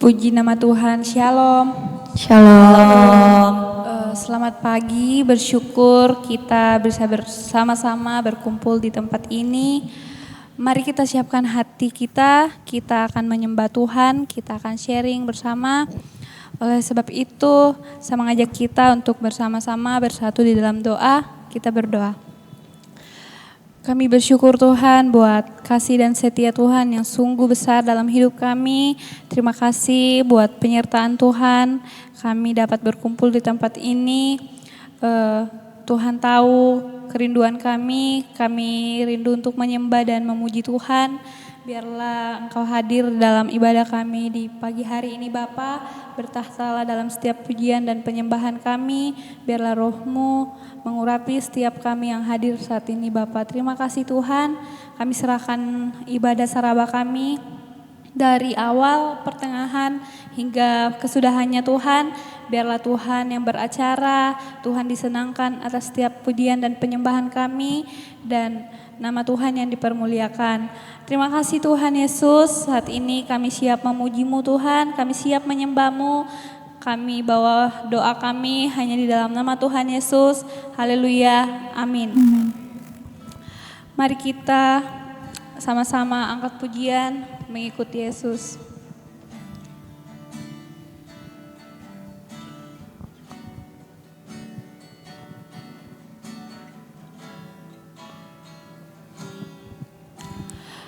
Puji nama Tuhan, Shalom. Shalom. Selamat pagi, bersyukur kita bisa bersama-sama berkumpul di tempat ini. Mari kita siapkan hati kita akan menyembah Tuhan, kita akan sharing bersama. Oleh sebab itu, saya mengajak kita untuk bersama-sama bersatu di dalam doa, kita berdoa. Kami bersyukur Tuhan buat kasih dan setia Tuhan yang sungguh besar dalam hidup kami. Terima kasih buat penyertaan Tuhan. Kami dapat berkumpul di tempat ini. Tuhan tahu kerinduan kami rindu untuk menyembah dan memuji Tuhan. Biarlah Engkau hadir dalam ibadah kami di pagi hari ini Bapa, bertahtalah dalam setiap pujian dan penyembahan kami. Biarlah Roh-Mu mengurapi setiap kami yang hadir saat ini Bapa. Terima kasih Tuhan, kami serahkan ibadah saraba kami dari awal, pertengahan hingga kesudahannya Tuhan. Biarlah Tuhan yang beracara, Tuhan disenangkan atas setiap pujian dan penyembahan kami dan nama Tuhan yang dipermuliakan. Terima kasih Tuhan Yesus, saat ini kami siap memuji-Mu Tuhan, kami siap menyembah-Mu. Kami bawa doa kami hanya di dalam nama Tuhan Yesus. Haleluya, amin. Mari kita sama-sama angkat pujian mengikuti Yesus.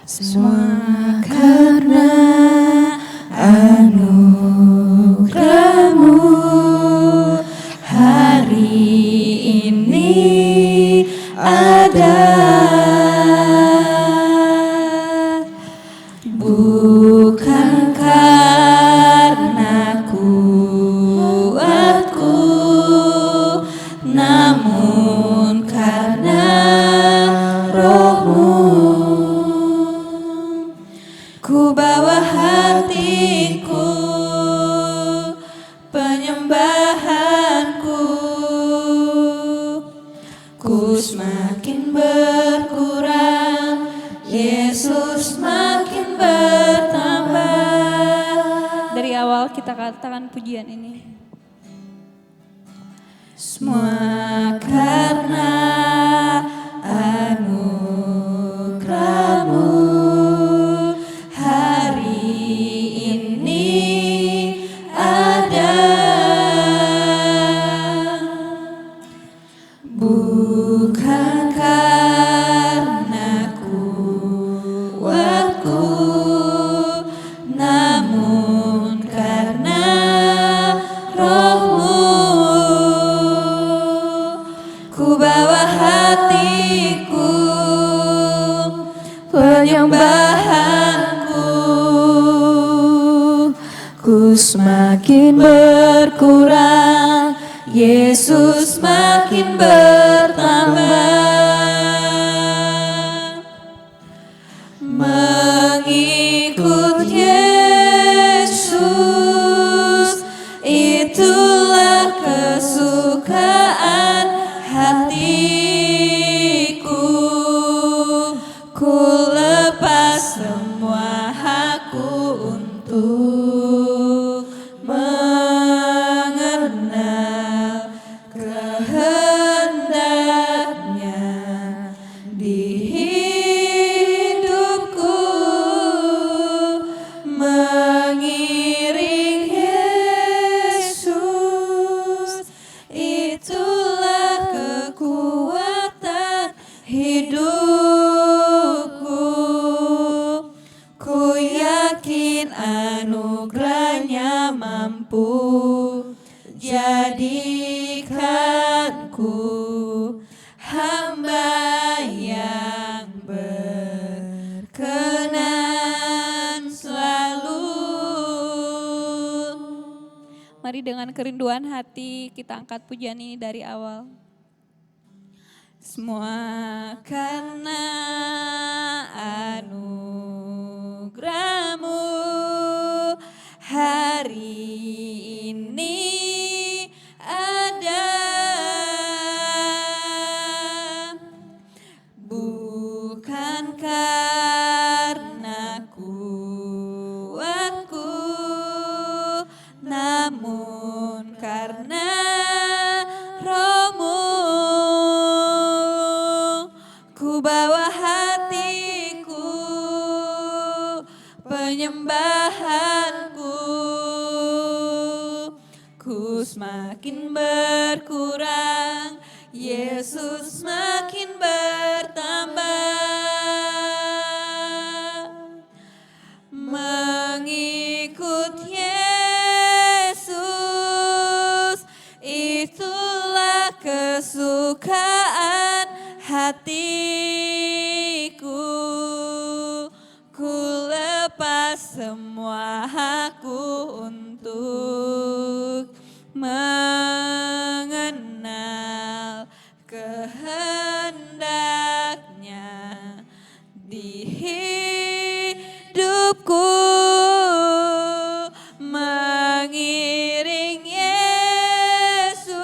Semua karena anugerah-Mu hari ini ada, bukan karena kuatku, namun karena Roh-Mu. Ku bawa hatiku, penyembahanku, ku semakin berkurang, Yesus makin bertambah. Dari awal kita katakan pujian ini. Semua karena anugerah-Mu bukan karena kuatku, namun karena Roh-Mu. Ku bawa hatiku, penyembahanku, ku semakin berkurang, Yesus makin bertambah. Mengikut Yesus, itulah kesukaan hatiku. Ku lepas semua hakku untuk mengenal kehendaknya di hidupku. Mengiring Yesus, itulah kekuatan hidupku. Ku yakin anugerahnya mampu jadikanku hamba yang berkenan selalu. Mari dengan kerinduan hati kita angkat pujian ini dari awal. Semua karena anugerah-Mu hari ini ada, bukan karena kuatku, bawa hatiku, penyembahanku. Ku semakin berkurang, Yesus semakin bertambah. Mengikut Yesus, itulah kesukaan hatiku. Ku lepas semua hakku untuk mengenal kehendaknya di hidupku. Mengiring Yesus,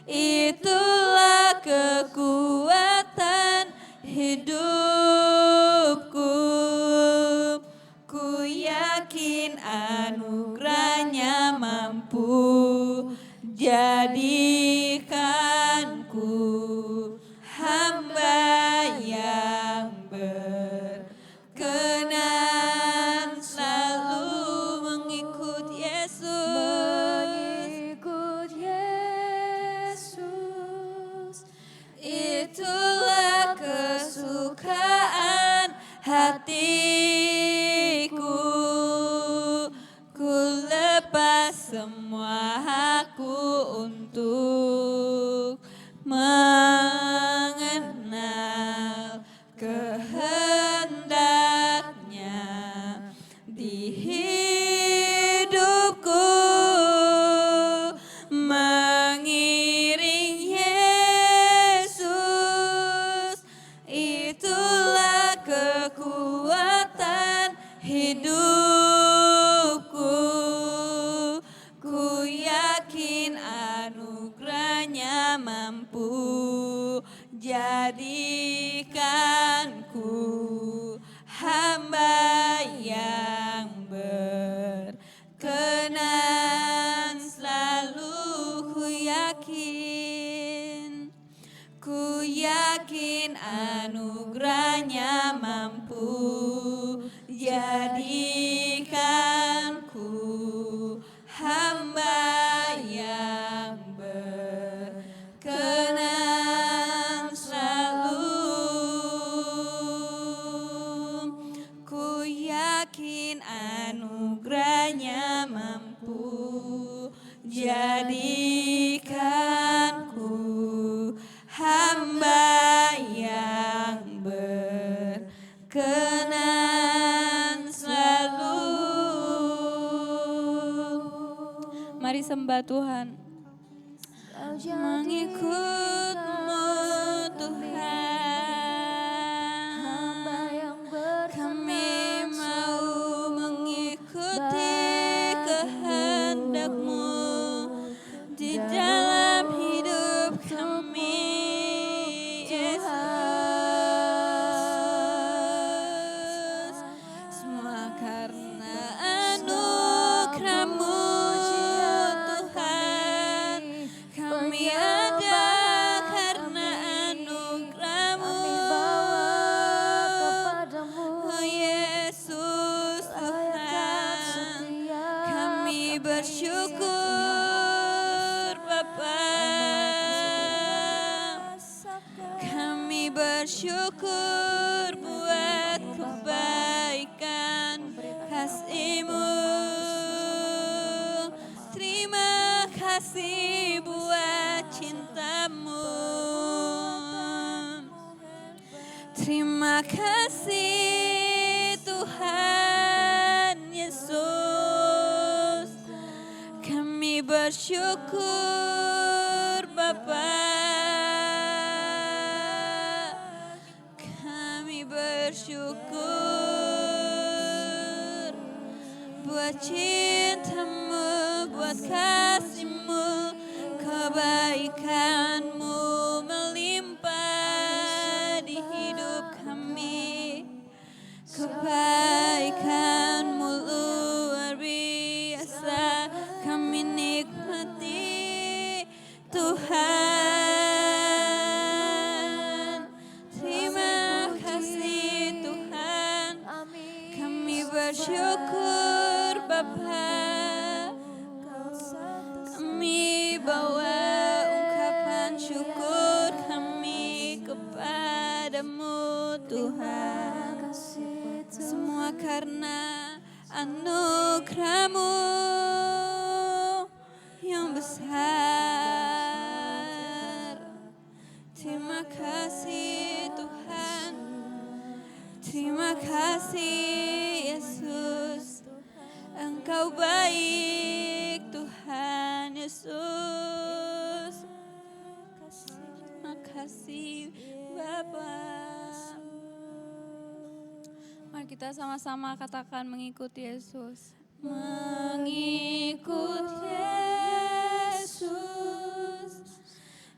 itulah kekuatan hidupku. Ku yakin anugerahnya mampu jadikanku hamba yang berkenan, selalu mengikut Yesus. Mengikut Yesus, Itulah kesukaan hatiku. Ku lepas semua hakku untuk mengenal kehendaknya di hidupku. Mengiring Yesus, itulah kekuatan hidupku. Ku yakin anugerahnya mampu jadikanku hamba yang berkenan, selalu ku yakin anugerahnya mampu jadikanku hamba yang berkenan, selalu ku yakin anugerahnya mampu jadikanku hamba yang berkenan selalu. Mari sembah Tuhan. Mengikut-Mu Tuhan, hamba yang kami mau mengikuti kehendak-Mu di dalam hidup kami, Yesus. Semua karena anugerah-Mu Tuhan, kami ada karena anugerah-Mu. Oh Yesus Tuhan, kami bersyukur Bapa, kami bersyukur buat kebaikan kasih-Mu. Terima kasih buat cinta-Mu. Terima kasih Tuhan Yesus. Kami bersyukur Bapa. Kami bersyukur buat cinta-Mu, buat kasih-Mu, kebaikan-Mu melimpah di hidup kami. Kebaikan-Mu luar biasa kami nikmati Tuhan. bersyukur Bapa. Kami bawa ungkapan syukur kami kepadamu Tuhan. Semua karena anugerah-Mu yang besar. Terima kasih Tuhan. Terima kasih Yesus. Engkau baik Tuhan Yesus. Terima kasih Bapa. Mari kita sama-sama katakan mengikut Yesus. Mengikut Yesus,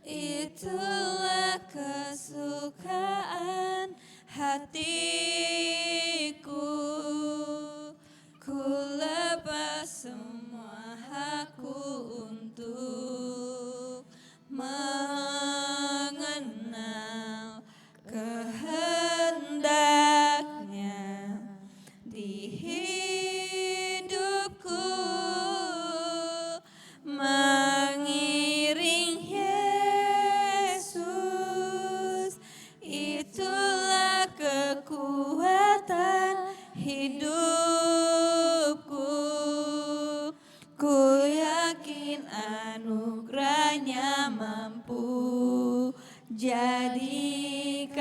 itulah kesukaan hatiku. Ku lepas semua hakku untuk mengenal kehendaknya di hidupku. Mengiring Yesus, itulah kekuatan hidupku. Ku yakin anugerahnya mampu jadikanku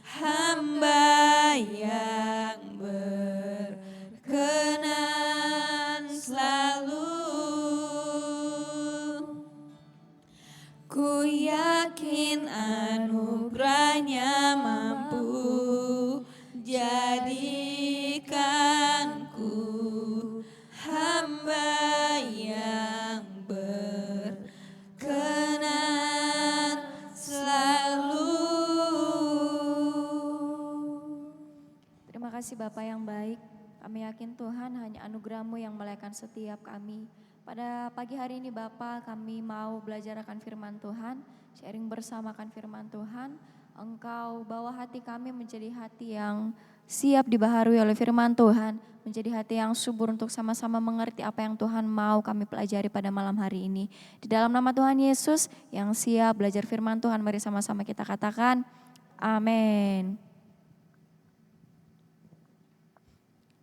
hamba yang berkenan selalu. Ku yakin anugerahnya mampu jadikanku hamba yang berkenan selalu. Terima kasih Bapak yang baik. Kami yakin Tuhan hanya anugerah-Mu yang melayakan setiap kami. Pada pagi hari ini Bapak, kami mau belajar akan firman Tuhan, sharing bersama akan firman Tuhan. Engkau bawa hati kami menjadi hati yang siap dibaharui oleh firman Tuhan, menjadi hati yang subur untuk sama-sama mengerti apa yang Tuhan mau kami pelajari pada malam hari ini. Di dalam nama Tuhan Yesus yang siap belajar firman Tuhan, mari sama-sama kita katakan amin.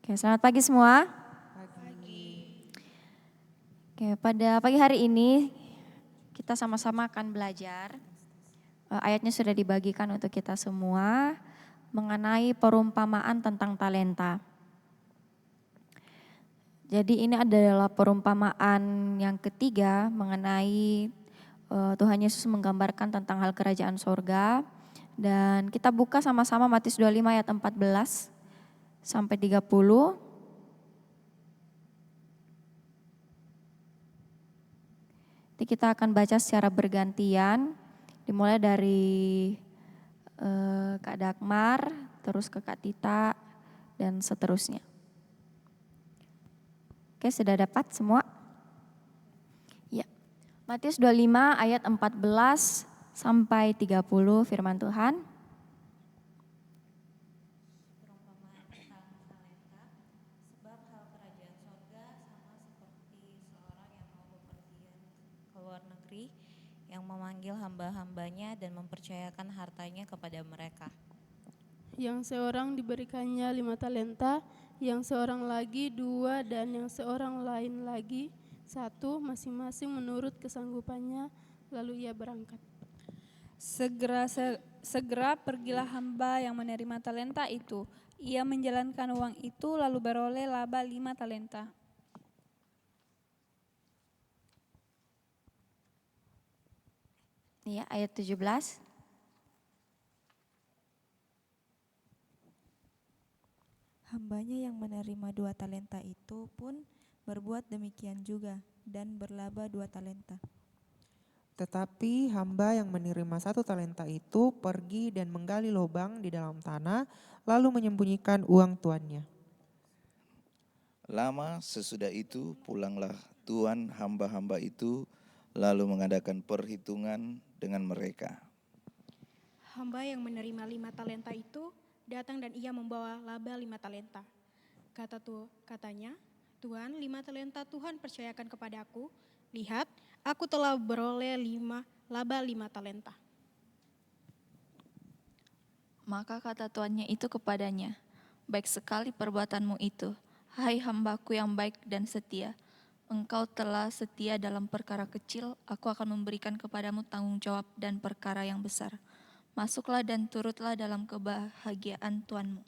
Oke, selamat pagi semua. Oke, pada pagi hari ini kita sama-sama akan belajar. Ayatnya sudah dibagikan untuk kita semua mengenai perumpamaan tentang talenta. Jadi ini adalah perumpamaan yang ketiga mengenai Tuhan Yesus menggambarkan tentang hal kerajaan sorga. Dan kita buka sama-sama Matius 25 ayat 14 sampai 30. Nanti kita akan baca secara bergantian, dimulai dari Kak Dagmar, terus ke Kak Tita, dan seterusnya. Oke, sudah dapat semua? Ya. Matius 25 ayat 14 sampai 30 firman Tuhan. Yang memanggil hamba-hambanya dan mempercayakan hartanya kepada mereka. Yang seorang diberikannya 5 talenta, yang seorang lagi 2, dan yang seorang lain lagi 1, masing-masing menurut kesanggupannya, lalu ia berangkat. Segera pergilah hamba yang menerima talenta itu. Ia menjalankan uang itu lalu beroleh laba 5 talenta. Ya, ayat 17. Hambanya yang menerima 2 talenta itu pun berbuat demikian juga dan berlaba 2 talenta. Tetapi hamba yang menerima 1 talenta itu pergi dan menggali lubang di dalam tanah, lalu menyembunyikan uang tuannya. Lama sesudah itu pulanglah tuan hamba-hamba itu, lalu mengadakan perhitungan dengan mereka. Hamba yang menerima 5 talenta itu datang dan ia membawa laba 5 talenta. Katanya, Tuhan, 5 talenta Tuhan percayakan kepadaku. Lihat, aku telah beroleh laba 5 talenta. Maka kata tuannya itu kepadanya, baik sekali perbuatanmu itu, hai hambaku yang baik dan setia. Engkau telah setia dalam perkara kecil, aku akan memberikan kepadamu tanggung jawab dan perkara yang besar. Masuklah dan turutlah dalam kebahagiaan Tuanmu.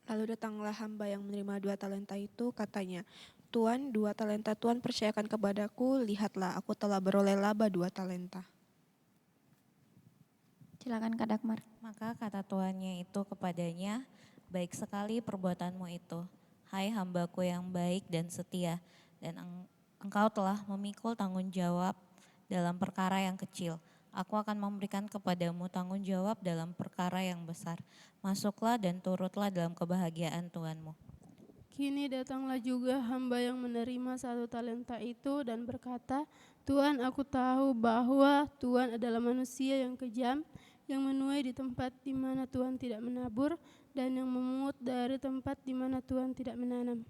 Lalu datanglah hamba yang menerima 2 talenta itu, katanya, Tuan, 2 talenta Tuan percayakan kepadaku, lihatlah aku telah beroleh laba 2 talenta. Silakan Kak Dagmar. Maka kata tuannya itu kepadanya, baik sekali perbuatanmu itu, hai hambaku yang baik dan setia, dan engkau telah memikul tanggung jawab dalam perkara yang kecil. Aku akan memberikan kepadamu tanggung jawab dalam perkara yang besar. Masuklah dan turutlah dalam kebahagiaan Tuanmu. Kini datanglah juga hamba yang menerima 1 talenta itu dan berkata, Tuan, aku tahu bahwa Tuan adalah manusia yang kejam, yang menuai di tempat di mana Tuhan tidak menabur, dan yang memungut dari tempat di mana Tuhan tidak menanam.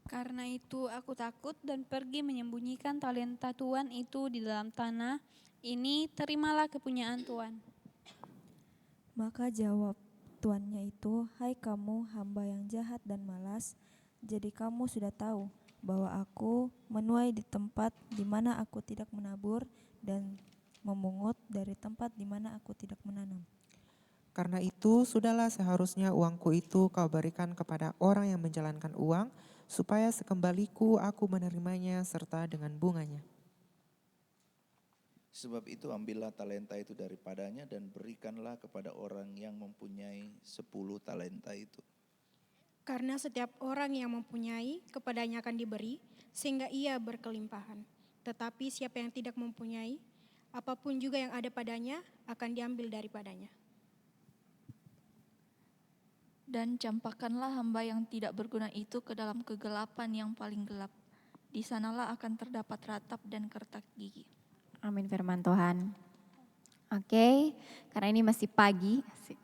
Karena itu aku takut dan pergi menyembunyikan talenta Tuhan itu di dalam tanah. Ini terimalah kepunyaan Tuhan. Maka jawab tuannya itu, hai kamu hamba yang jahat dan malas, jadi kamu sudah tahu bahwa aku menuai di tempat di mana aku tidak menabur dan memungut dari tempat di mana aku tidak menanam. Karena itu, sudahlah seharusnya uangku itu kau berikan kepada orang yang menjalankan uang, supaya sekembaliku aku menerimanya serta dengan bunganya. Sebab itu ambillah talenta itu daripadanya dan berikanlah kepada orang yang mempunyai 10 talenta itu. Karena setiap orang yang mempunyai, kepadanya akan diberi, sehingga ia berkelimpahan. Tetapi siapa yang tidak mempunyai, apapun juga yang ada padanya akan diambil daripadanya. Dan campakkanlah hamba yang tidak berguna itu ke dalam kegelapan yang paling gelap. Di sanalah akan terdapat ratap dan kertak gigi. Amin firman Tuhan. Oke, karena ini masih pagi. Asik.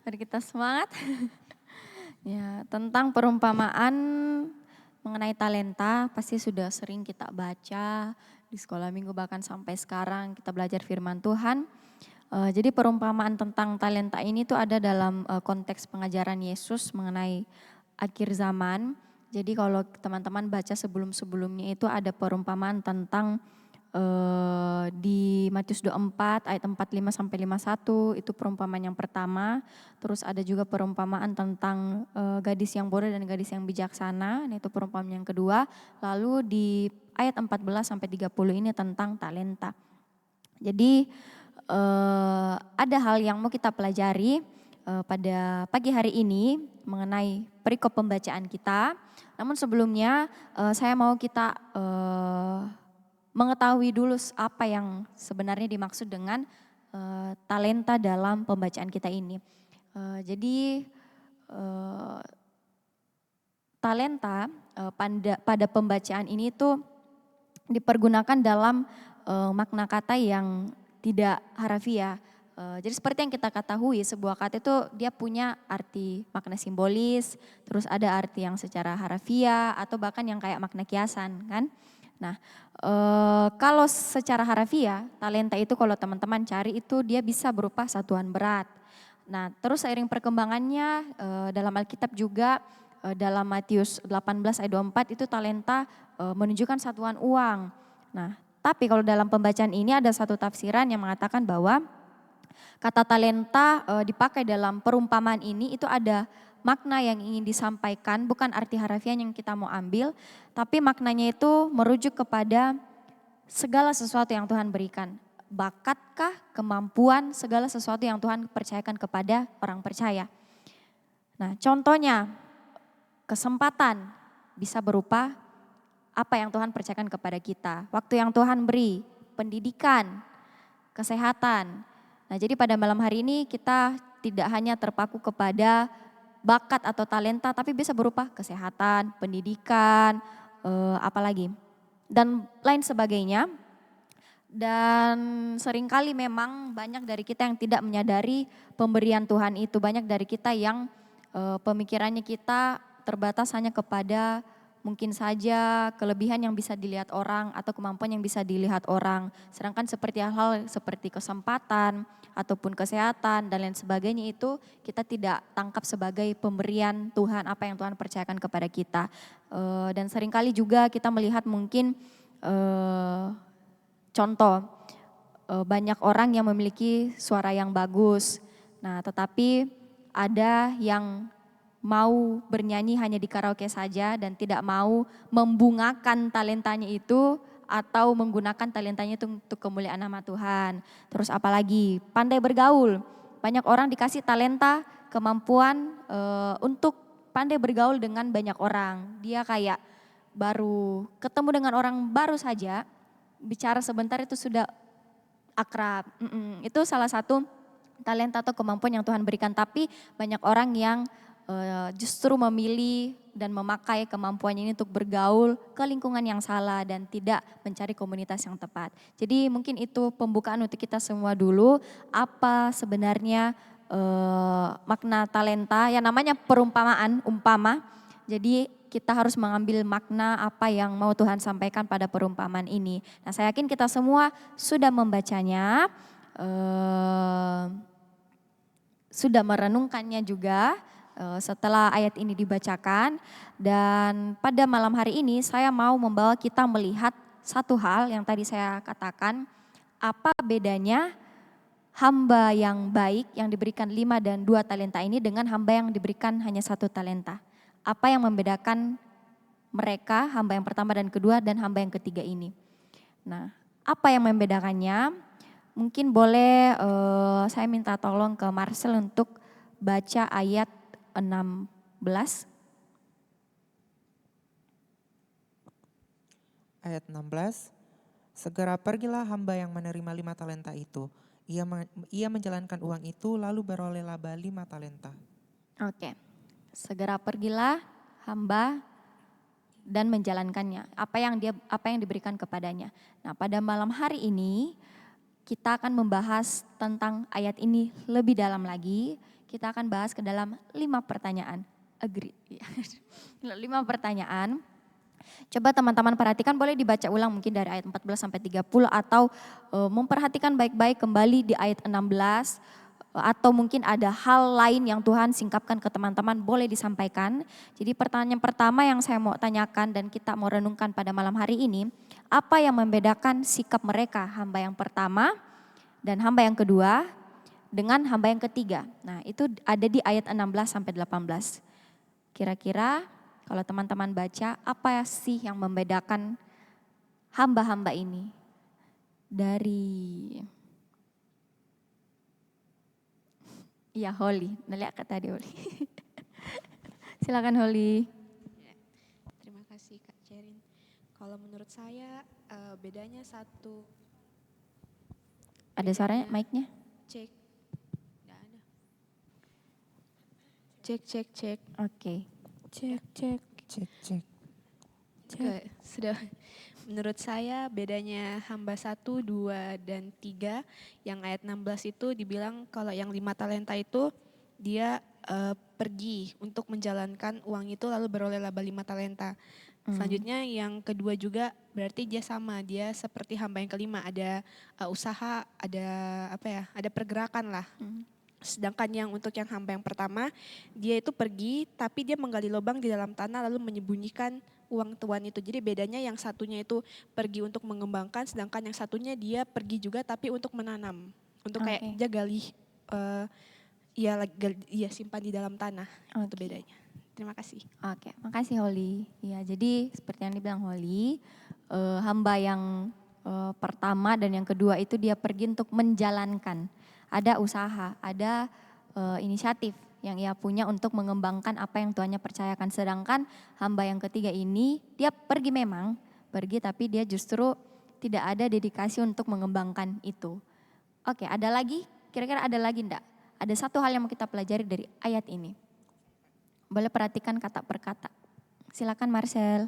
Mari kita semangat. Ya, tentang perumpamaan mengenai talenta pasti sudah sering kita baca di sekolah minggu, bahkan sampai sekarang kita belajar firman Tuhan. Jadi perumpamaan tentang talenta ini tuh ada dalam konteks pengajaran Yesus mengenai akhir zaman. Jadi kalau teman-teman baca sebelum-sebelumnya itu ada perumpamaan tentang di Matius 24 ayat 45 sampai 51, itu perumpamaan yang pertama. Terus ada juga perumpamaan tentang gadis yang bodoh dan gadis yang bijaksana, itu perumpamaan yang kedua. Lalu di ayat 14 sampai 30 ini tentang talenta. Jadi ada hal yang mau kita pelajari pada pagi hari ini mengenai perikop pembacaan kita. Namun sebelumnya saya mau kita mengetahui dulu apa yang sebenarnya dimaksud dengan talenta dalam pembacaan kita ini. Jadi talenta pada pembacaan ini tuh dipergunakan dalam makna kata yang tidak harafiah. Jadi seperti yang kita ketahui, sebuah kata itu dia punya arti makna simbolis, terus ada arti yang secara harafiah atau bahkan yang kayak makna kiasan kan. Nah kalau secara harafiah, talenta itu kalau teman-teman cari itu dia bisa berupa satuan berat. Nah terus seiring perkembangannya dalam Alkitab juga dalam Matius 18 ayat 24 itu talenta menunjukkan satuan uang. Nah tapi kalau dalam pembacaan ini ada satu tafsiran yang mengatakan bahwa kata talenta dipakai dalam perumpamaan ini itu ada makna yang ingin disampaikan, bukan arti harafiah yang kita mau ambil, tapi maknanya itu merujuk kepada segala sesuatu yang Tuhan berikan. Bakatkah, kemampuan, segala sesuatu yang Tuhan percayakan kepada orang percaya. Nah contohnya kesempatan bisa berupa apa yang Tuhan percayakan kepada kita. Waktu yang Tuhan beri, pendidikan, kesehatan. Nah jadi pada malam hari ini kita tidak hanya terpaku kepada bakat atau talenta, tapi bisa berupa kesehatan, pendidikan, apalagi dan lain sebagainya. Dan seringkali memang banyak dari kita yang tidak menyadari pemberian Tuhan itu. Banyak dari kita yang pemikirannya kita terbatas hanya kepada mungkin saja kelebihan yang bisa dilihat orang atau kemampuan yang bisa dilihat orang. Sedangkan seperti hal-hal seperti kesempatan ataupun kesehatan dan lain sebagainya itu kita tidak tangkap sebagai pemberian Tuhan, apa yang Tuhan percayakan kepada kita. Dan seringkali juga kita melihat mungkin contoh, banyak orang yang memiliki suara yang bagus. Nah, tetapi ada yang mau bernyanyi hanya di karaoke saja dan tidak mau membungakan talentanya itu atau menggunakan talentanya itu untuk kemuliaan nama Tuhan. Terus apalagi pandai bergaul. Banyak orang dikasih talenta, kemampuan untuk pandai bergaul dengan banyak orang. Dia kayak baru ketemu dengan orang baru saja, bicara sebentar itu sudah akrab. Itu salah satu talenta atau kemampuan yang Tuhan berikan. Tapi banyak orang yang justru memilih dan memakai kemampuannya ini untuk bergaul ke lingkungan yang salah dan tidak mencari komunitas yang tepat. Jadi mungkin itu pembukaan untuk kita semua dulu. Apa sebenarnya makna talenta, yang namanya perumpamaan, umpama. Jadi kita harus mengambil makna apa yang mau Tuhan sampaikan pada perumpamaan ini. Nah, saya yakin kita semua sudah membacanya, sudah merenungkannya juga setelah ayat ini dibacakan. Dan pada malam hari ini saya mau membawa kita melihat satu hal yang tadi saya katakan, apa bedanya hamba yang baik yang diberikan 5 dan 2 talenta ini dengan hamba yang diberikan hanya 1 talenta. Apa yang membedakan mereka, hamba yang pertama dan kedua dan hamba yang ketiga ini. Nah, apa yang membedakannya? Mungkin boleh saya minta tolong ke Marcel untuk baca ayat 16. Ayat 16, segera pergilah hamba yang menerima 5 talenta itu. Ia menjalankan uang itu lalu beroleh laba 5 talenta. Oke. Segera pergilah hamba dan menjalankannya, apa yang diberikan kepadanya. Nah, pada malam hari ini kita akan membahas tentang ayat ini lebih dalam lagi. Kita akan bahas ke dalam 5 pertanyaan. Agree. 5 pertanyaan. Coba teman-teman perhatikan, boleh dibaca ulang mungkin dari ayat 14 sampai 30 atau memperhatikan baik-baik kembali di ayat 16. Atau mungkin ada hal lain yang Tuhan singkapkan ke teman-teman, boleh disampaikan. Jadi pertanyaan pertama yang saya mau tanyakan dan kita mau renungkan pada malam hari ini, apa yang membedakan sikap mereka, hamba yang pertama dan hamba yang kedua dengan hamba yang ketiga? Nah, itu ada di ayat 16 sampai 18. Kira-kira kalau teman-teman baca, apa sih yang membedakan hamba-hamba ini dari... Iya, Holly. Naliak kata tadi Holly. Silakan Holly. Terima kasih Kak Cerin. Kalau menurut saya bedanya satu. Ada suaranya, mic-nya? Cek. Nggak ada. Cek. Oke. Cek. Sudah. Menurut saya bedanya hamba 1, 2, dan 3 yang ayat 16 itu dibilang kalau yang 5 talenta itu dia pergi untuk menjalankan uang itu lalu beroleh laba 5 talenta. Selanjutnya yang kedua juga berarti dia sama, dia seperti hamba yang kelima, ada usaha, ada pergerakan lah. Sedangkan yang untuk yang hamba yang pertama, dia itu pergi tapi dia menggali lubang di dalam tanah lalu menyembunyikan uang tuan itu. Jadi bedanya yang satunya itu pergi untuk mengembangkan, sedangkan yang satunya dia pergi juga tapi untuk menanam. Untuk kayak dia gali, simpan di dalam tanah. Itu bedanya. Terima kasih. Oke, makasih Holly. Ya, jadi seperti yang dibilang Holly, hamba yang pertama dan yang kedua itu dia pergi untuk menjalankan. Ada usaha, ada inisiatif yang ia punya untuk mengembangkan apa yang Tuhannya percayakan. Sedangkan hamba yang ketiga ini, dia pergi memang, tapi dia justru tidak ada dedikasi untuk mengembangkan itu. Oke, ada lagi? Kira-kira ada lagi enggak? Ada satu hal yang mau kita pelajari dari ayat ini. Boleh perhatikan kata per kata. Silakan Marcel.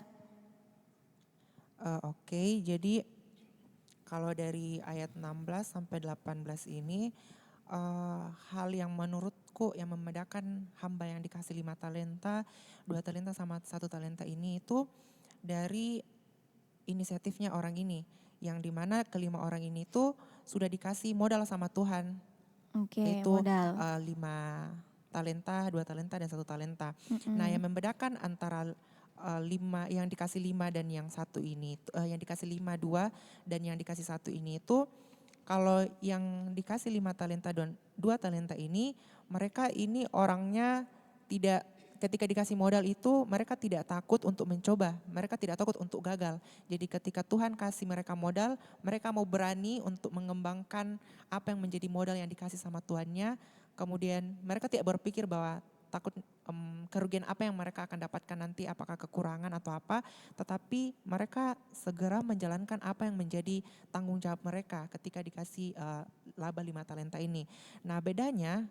Oke, jadi kalau dari ayat 16 sampai 18 ini, hal yang menurutku yang membedakan hamba yang dikasih 5 talenta, 2 talenta sama 1 talenta ini itu dari inisiatifnya orang ini. Yang dimana kelima orang ini tuh sudah dikasih modal sama Tuhan. Oke, Yaitu modal. 5 talenta, 2 talenta dan 1 talenta. Nah, yang membedakan antara 5 yang dikasih 5 dan yang 1 ini, yang dikasih 5 2 dan yang dikasih 1 ini itu, kalau yang dikasih 5 talenta dan 2 talenta ini, mereka ini orangnya tidak, ketika dikasih modal itu mereka tidak takut untuk mencoba, mereka tidak takut untuk gagal. Jadi ketika Tuhan kasih mereka modal, mereka mau berani untuk mengembangkan apa yang menjadi modal yang dikasih sama Tuhannya. Kemudian mereka tidak berpikir bahwa takut kerugian apa yang mereka akan dapatkan nanti, apakah kekurangan atau apa, tetapi mereka segera menjalankan apa yang menjadi tanggung jawab mereka ketika dikasih laba 5 talenta ini. Nah, bedanya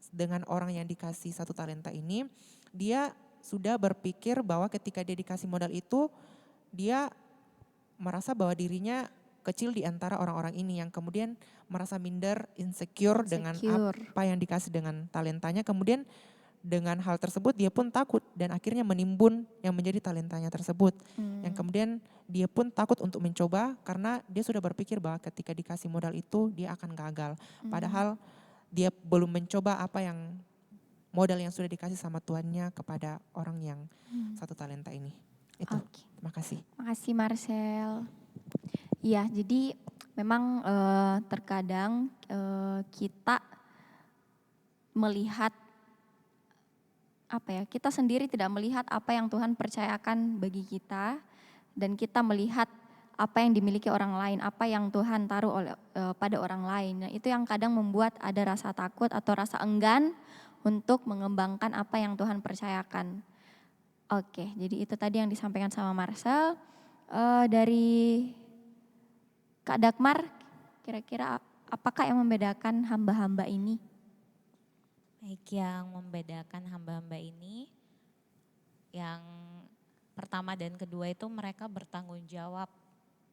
dengan orang yang dikasih 1 talenta ini, dia sudah berpikir bahwa ketika dia dikasih modal itu, dia merasa bahwa dirinya kecil di antara orang-orang ini, yang kemudian merasa minder, insecure dengan apa yang dikasih dengan talentanya. Kemudian dengan hal tersebut dia pun takut dan akhirnya menimbun yang menjadi talentanya tersebut. Yang kemudian dia pun takut untuk mencoba karena dia sudah berpikir bahwa ketika dikasih modal itu dia akan gagal. Padahal dia belum mencoba apa yang modal yang sudah dikasih sama tuannya kepada orang yang 1 talenta ini. Itu. Terima kasih. Makasih Marcel. Iya, jadi memang terkadang kita melihat kita sendiri tidak melihat apa yang Tuhan percayakan bagi kita, dan kita melihat apa yang dimiliki orang lain, apa yang Tuhan taruh pada orang lain. Nah, itu yang kadang membuat ada rasa takut atau rasa enggan untuk mengembangkan apa yang Tuhan percayakan. Oke, jadi itu tadi yang disampaikan sama Marcel. Dari Kak Dagmar, kira-kira apakah yang membedakan hamba-hamba ini? Baik, yang membedakan hamba-hamba ini, yang pertama dan kedua itu mereka bertanggung jawab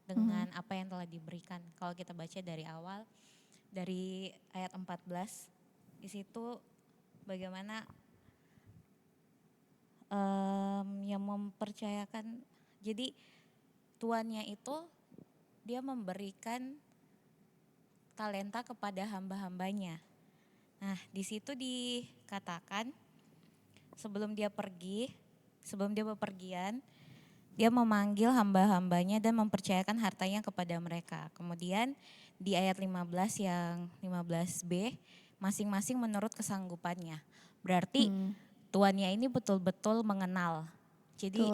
dengan apa yang telah diberikan. Kalau kita baca dari awal, dari ayat 14, di situ bagaimana yang mempercayakan, jadi tuannya itu dia memberikan talenta kepada hamba-hambanya. Nah, di situ dikatakan sebelum dia bepergian, dia memanggil hamba-hambanya dan mempercayakan hartanya kepada mereka. Kemudian di ayat 15 yang 15b, masing-masing menurut kesanggupannya. Berarti tuannya ini betul-betul mengenal. Jadi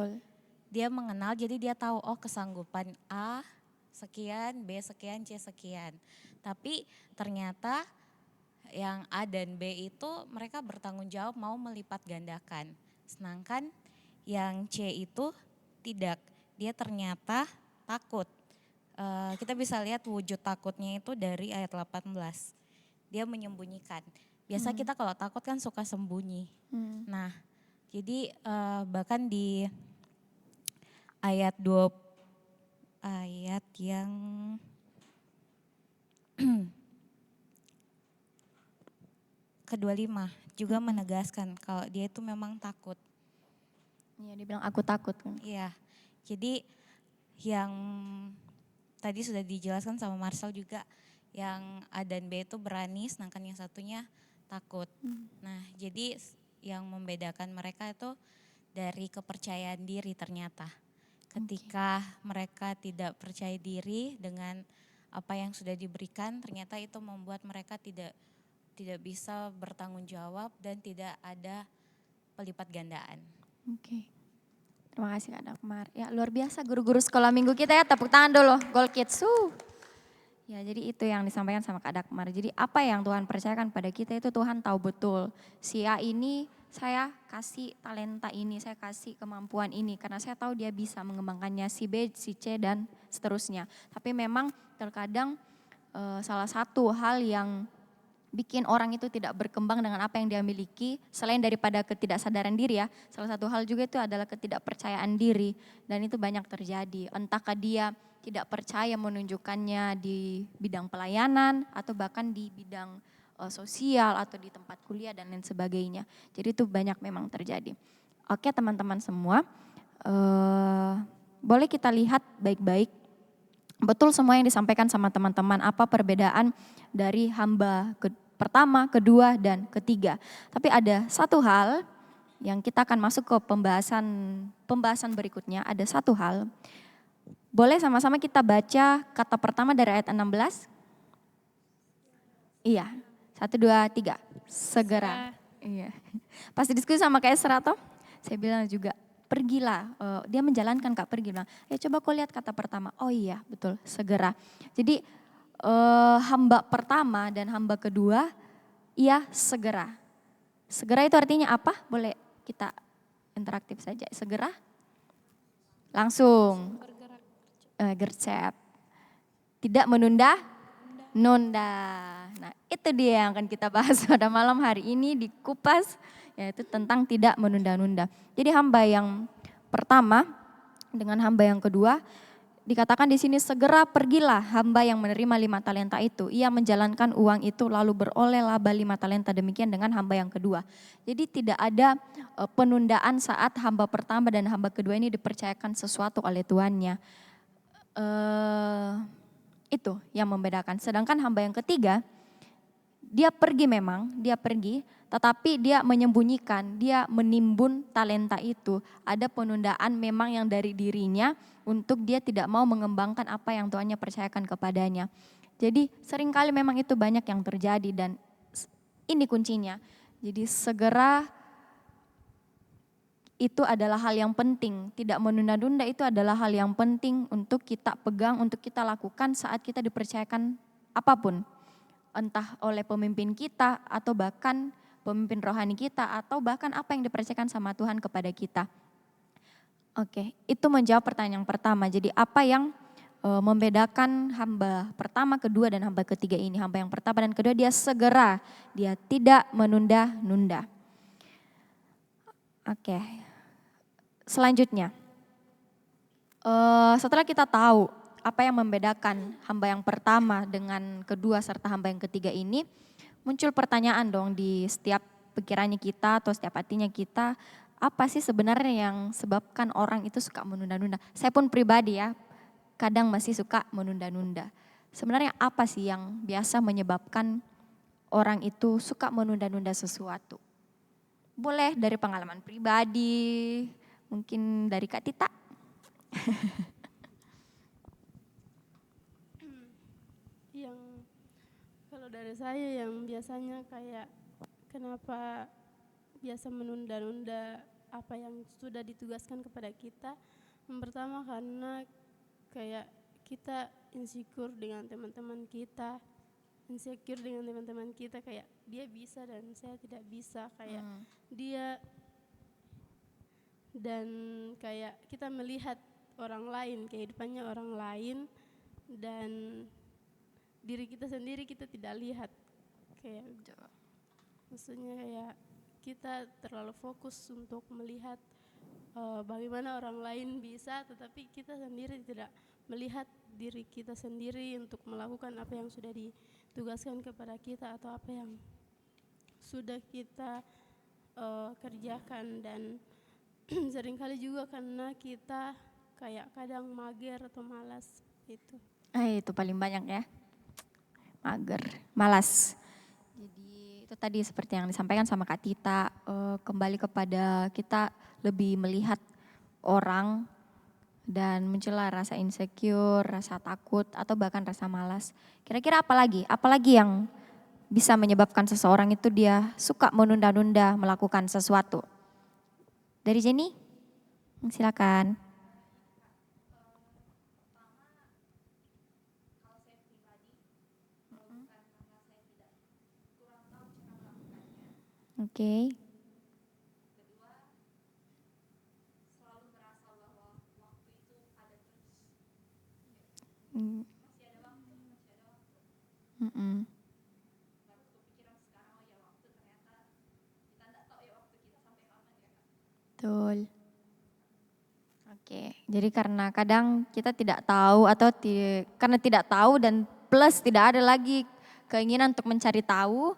dia mengenal, jadi dia tahu kesanggupan A sekian, B sekian, C sekian. Tapi ternyata yang A dan B itu mereka bertanggung jawab mau melipat gandakan. Sedangkan yang C itu tidak, dia ternyata takut. Kita bisa lihat wujud takutnya itu dari ayat 18. Dia menyembunyikan. Biasa kita kalau takut kan suka sembunyi. Nah, jadi bahkan di ayat yang ke-25 juga menegaskan kalau dia itu memang takut. Iya, dia bilang aku takut. Iya, jadi yang tadi sudah dijelaskan sama Marcel juga, yang A dan B itu berani, sedangkan yang satunya takut. Nah, jadi yang membedakan mereka itu dari kepercayaan diri ternyata. Ketika mereka tidak percaya diri dengan apa yang sudah diberikan, ternyata itu membuat mereka tidak bisa bertanggung jawab dan tidak ada pelipat gandaan. Oke. Terima kasih Kak Dagmar. Ya, luar biasa guru-guru sekolah minggu kita ya, tepuk tangan dulu. Goal Kids. Ya, jadi itu yang disampaikan sama Kak Dagmar. Jadi apa yang Tuhan percayakan pada kita itu Tuhan tahu betul. Si A ini saya kasih talenta ini, saya kasih kemampuan ini karena saya tahu dia bisa mengembangkannya, si B, si C dan seterusnya. Tapi memang terkadang salah satu hal yang bikin orang itu tidak berkembang dengan apa yang dia miliki, selain daripada ketidaksadaran diri ya, salah satu hal juga itu adalah ketidakpercayaan diri, dan itu banyak terjadi. Entahkah dia tidak percaya menunjukkannya di bidang pelayanan, atau bahkan di bidang sosial, atau di tempat kuliah dan lain sebagainya. Jadi itu banyak memang terjadi. Oke teman-teman semua, boleh kita lihat baik-baik, betul semua yang disampaikan sama teman-teman, apa perbedaan dari hamba pertama, kedua, dan ketiga. Tapi ada satu hal yang kita akan masuk ke pembahasan berikutnya, ada satu hal. Boleh sama-sama kita baca kata pertama dari ayat 16? Iya, 1, 2, 3, segera. Iya. Pas diskusi sama Kak Esra toh, saya bilang juga, pergilah, dia menjalankan Kak, pergi bilang, ya coba kau lihat kata pertama, oh iya betul, segera. Jadi hamba pertama dan hamba kedua, ia segera. Segera itu artinya apa? Boleh kita interaktif saja. Segera, langsung, gercep. Tidak menunda, nunda. Nah itu dia yang akan kita bahas pada malam hari ini di Kupas, yaitu tentang tidak menunda-nunda. Jadi hamba yang pertama dengan hamba yang kedua, dikatakan di sini segera pergilah hamba yang menerima 5 talenta itu. Ia menjalankan uang itu lalu beroleh laba 5 talenta, demikian dengan hamba yang kedua. Jadi tidak ada penundaan saat hamba pertama dan hamba kedua ini dipercayakan sesuatu oleh tuannya. Itu yang membedakan. Sedangkan hamba yang ketiga, dia pergi memang, dia pergi, tetapi dia menyembunyikan, dia menimbun talenta itu. Ada penundaan memang yang dari dirinya untuk dia tidak mau mengembangkan apa yang Tuhannya percayakan kepadanya. Jadi seringkali memang itu banyak yang terjadi dan ini kuncinya. Jadi segera itu adalah hal yang penting, tidak menunda-nunda itu adalah hal yang penting untuk kita pegang, untuk kita lakukan saat kita dipercayakan apapun. Entah oleh pemimpin kita atau bahkan pemimpin rohani kita atau bahkan apa yang dipercayakan sama Tuhan kepada kita. Oke, itu menjawab pertanyaan yang pertama. Jadi apa yang membedakan hamba pertama, kedua, dan hamba ketiga ini? Hamba yang pertama dan kedua dia segera, dia tidak menunda-nunda. Oke, selanjutnya setelah kita tahu apa yang membedakan hamba yang pertama dengan kedua serta hamba yang ketiga ini, muncul pertanyaan dong di setiap pikirannya kita atau setiap hatinya kita, apa sih sebenarnya yang sebabkan orang itu suka menunda-nunda? Saya pun pribadi ya, kadang masih suka menunda-nunda. Sebenarnya apa sih yang biasa menyebabkan orang itu suka menunda-nunda sesuatu? Boleh dari pengalaman pribadi, mungkin dari Kak Tita. Kalau dari saya yang biasanya kayak kenapa biasa menunda-nunda apa yang sudah ditugaskan kepada kita. Yang pertama karena kayak kita insecure dengan teman-teman kita. Kayak dia bisa dan saya tidak bisa, kayak dia, dan kayak kita melihat orang lain, kehidupannya orang lain dan diri kita sendiri kita tidak lihat. Kayak maksudnya kayak kita terlalu fokus untuk melihat bagaimana orang lain bisa, tetapi kita sendiri tidak melihat diri kita sendiri untuk melakukan apa yang sudah ditugaskan kepada kita atau apa yang sudah kita kerjakan. Dan seringkali juga karena kita kayak kadang mager atau malas itu. Itu paling banyak ya, mager, malas. Jadi itu tadi seperti yang disampaikan sama Kak Tita, kembali kepada kita lebih melihat orang dan muncullah rasa insecure, rasa takut atau bahkan rasa malas. Kira-kira apa lagi? Apalagi yang bisa menyebabkan seseorang itu dia suka menunda-nunda melakukan sesuatu? Dari Jenny, silakan. Oke. Oke, jadi karena kadang kita tidak tahu atau karena tidak tahu dan plus tidak ada lagi keinginan untuk mencari tahu,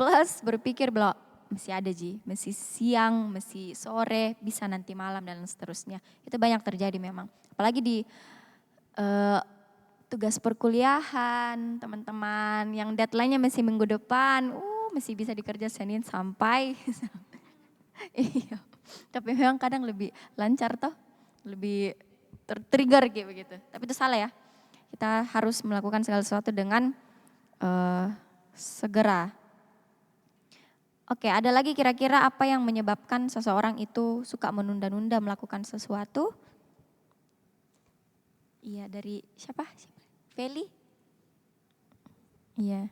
plus berpikir bahwa masih ada masih siang, masih sore, bisa nanti malam dan seterusnya. Itu banyak terjadi memang. Apalagi di tugas perkuliahan, teman-teman yang deadline-nya masih minggu depan, masih bisa dikerja Senin sampai. Iya, tapi memang kadang lebih lancar toh, lebih tertrigger kayak begitu. Tapi itu salah ya, kita harus melakukan segala sesuatu dengan segera. Oke, ada lagi kira-kira apa yang menyebabkan seseorang itu suka menunda-nunda melakukan sesuatu? Iya, dari siapa? Feli? Iya.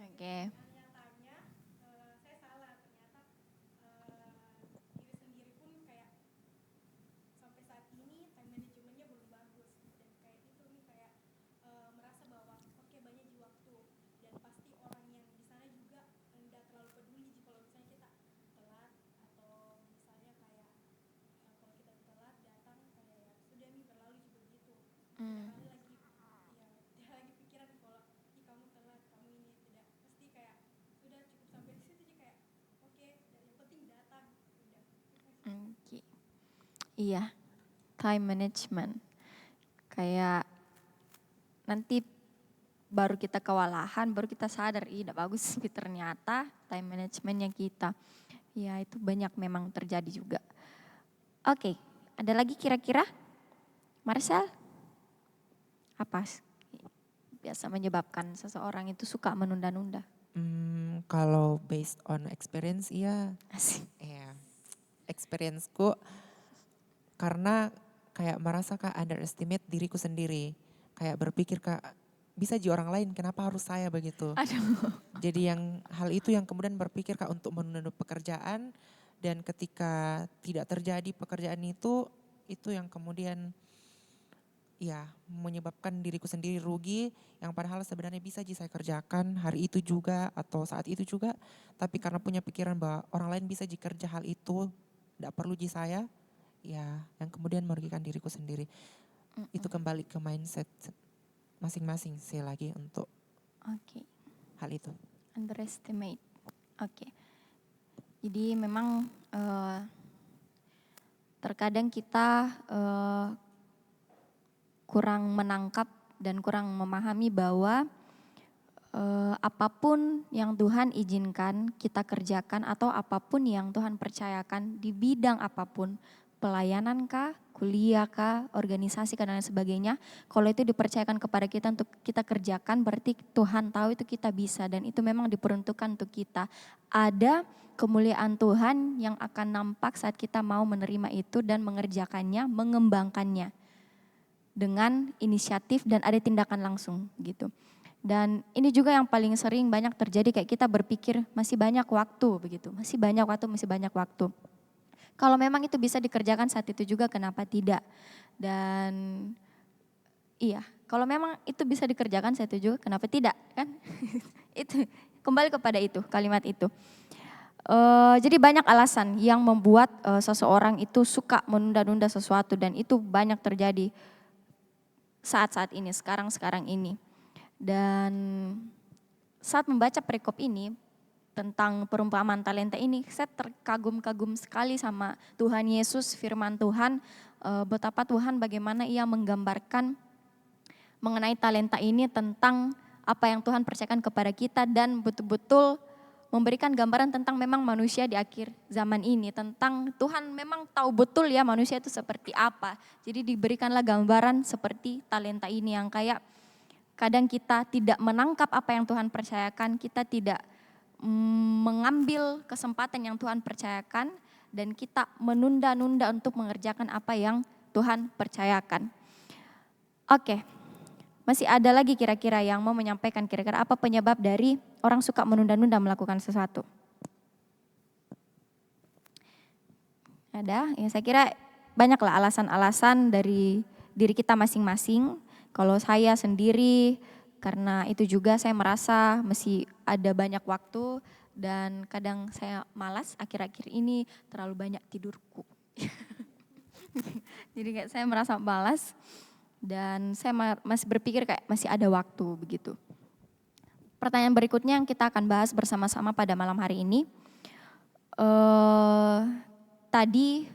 Oke. Iya, time management. Kayak nanti baru kita kewalahan, baru kita sadar, tidak bagus, tapi ternyata time managementnya kita. Ya itu banyak memang terjadi juga. Oke, ada lagi kira-kira? Marcel? Apa biasa menyebabkan seseorang itu suka menunda-nunda? Kalau based on experience, iya. Asik. Iya, experience-ku karena kayak merasa Kak underestimate diriku sendiri. Kayak berpikir Kak, bisa jadi orang lain, kenapa harus saya begitu. Aduh. Jadi hal itu yang kemudian berpikir Kak untuk menunda pekerjaan, dan ketika tidak terjadi pekerjaan itu yang kemudian ya menyebabkan diriku sendiri rugi, yang padahal sebenarnya bisa saya kerjakan hari itu juga atau saat itu juga, tapi karena punya pikiran bahwa orang lain bisa kerja hal itu, tidak perlu saya, ya yang kemudian merugikan diriku sendiri. Itu kembali ke mindset masing-masing sih lagi untuk hal itu. Underestimate. Oke. Jadi memang terkadang kita kurang menangkap dan kurang memahami bahwa apapun yang Tuhan izinkan kita kerjakan atau apapun yang Tuhan percayakan di bidang apapun, pelayanan kah, kuliah kah, organisasi kah dan lain sebagainya, kalau itu dipercayakan kepada kita untuk kita kerjakan, berarti Tuhan tahu itu kita bisa dan itu memang diperuntukkan untuk kita. Ada kemuliaan Tuhan yang akan nampak saat kita mau menerima itu dan mengerjakannya, mengembangkannya dengan inisiatif dan ada tindakan langsung gitu. Dan ini juga yang paling sering banyak terjadi, kayak kita berpikir masih banyak waktu begitu, masih banyak waktu. Kalau memang itu bisa dikerjakan saat itu juga, kenapa tidak? Dan iya, kalau memang itu bisa dikerjakan saat itu juga, kenapa tidak? Kan? Itu kembali kepada itu, kalimat itu. Jadi banyak alasan yang membuat seseorang itu suka menunda-nunda sesuatu dan itu banyak terjadi saat-saat ini, sekarang ini. Dan saat membaca perikop ini tentang perumpamaan talenta ini, saya terkagum-kagum sekali sama Tuhan Yesus, firman Tuhan, betapa Tuhan bagaimana ia menggambarkan mengenai talenta ini tentang apa yang Tuhan percayakan kepada kita dan betul-betul memberikan gambaran tentang memang manusia di akhir zaman ini, tentang Tuhan memang tahu betul ya manusia itu seperti apa. Jadi diberikanlah gambaran seperti talenta ini yang kayak kadang kita tidak menangkap apa yang Tuhan percayakan, kita tidak mengambil kesempatan yang Tuhan percayakan dan kita menunda-nunda untuk mengerjakan apa yang Tuhan percayakan. Oke, masih ada lagi kira-kira yang mau menyampaikan kira-kira apa penyebab dari orang suka menunda-nunda melakukan sesuatu? Ada, ya saya kira banyaklah alasan-alasan dari diri kita masing-masing. Kalau saya sendiri, karena itu juga saya merasa masih ada banyak waktu dan kadang saya malas akhir-akhir ini terlalu banyak tidurku. Jadi kayak saya merasa malas dan saya masih berpikir kayak masih ada waktu begitu. Pertanyaan berikutnya yang kita akan bahas bersama-sama pada malam hari ini. Tadi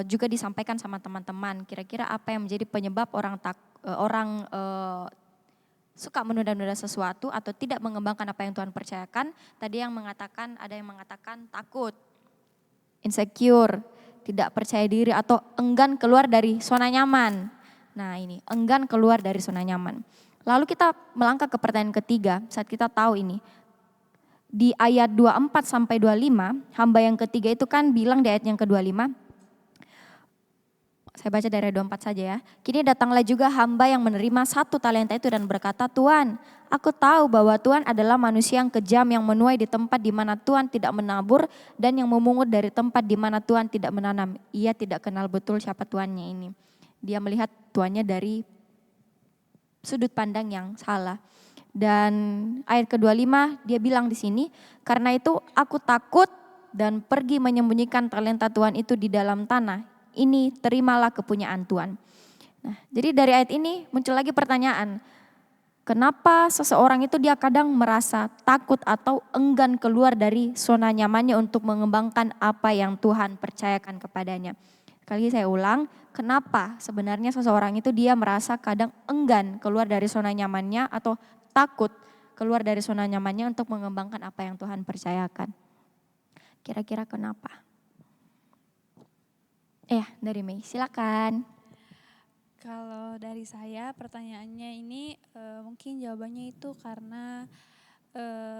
juga disampaikan sama teman-teman, kira-kira apa yang menjadi penyebab orang suka menunda-nunda sesuatu atau tidak mengembangkan apa yang Tuhan percayakan. Tadi ada yang mengatakan takut, insecure, tidak percaya diri atau enggan keluar dari zona nyaman. Nah ini, enggan keluar dari zona nyaman. Lalu kita melangkah ke pertanyaan ketiga saat kita tahu ini. Di ayat 24 sampai 25, hamba yang ketiga itu kan bilang di ayat yang ke-25, saya baca dari 24 saja ya. Kini datanglah juga hamba yang menerima 1 talenta itu dan berkata, Tuhan, aku tahu bahwa Tuhan adalah manusia yang kejam yang menuai di tempat di mana Tuhan tidak menabur dan yang memungut dari tempat di mana Tuhan tidak menanam. Ia tidak kenal betul siapa tuannya ini. Dia melihat tuannya dari sudut pandang yang salah. Dan ayat ke-25 dia bilang di sini, karena itu aku takut dan pergi menyembunyikan talenta Tuhan itu di dalam tanah. Ini terimalah kepunyaan Tuhan. Nah, jadi dari ayat ini muncul lagi pertanyaan, kenapa seseorang itu dia kadang merasa takut atau enggan keluar dari zona nyamannya untuk mengembangkan apa yang Tuhan percayakan kepadanya. Sekali lagi saya ulang, kenapa sebenarnya seseorang itu dia merasa kadang enggan keluar dari zona nyamannya atau takut keluar dari zona nyamannya untuk mengembangkan apa yang Tuhan percayakan. Kira-kira kenapa? Dari Mei, silakan. Kalau dari saya pertanyaannya ini mungkin jawabannya itu karena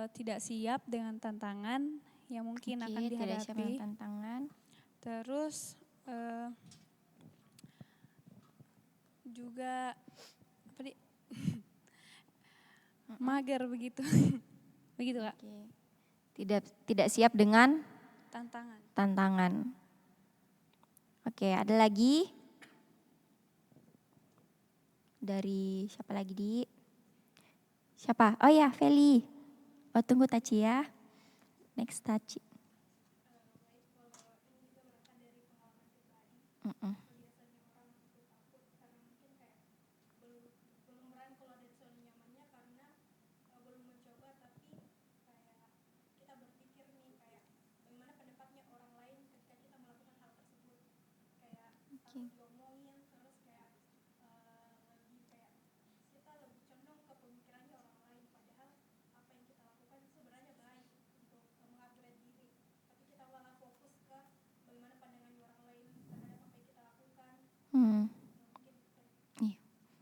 tidak siap dengan tantangan yang mungkin akan dihadapi. Tidak siap dengan tantangan. Terus juga mager begitu. Begitu Kak. Tidak siap dengan tantangan. Oke, ada lagi? Dari siapa lagi, Di? Siapa? Oh ya, Feli. Oh, tunggu Taci ya. Next Taci.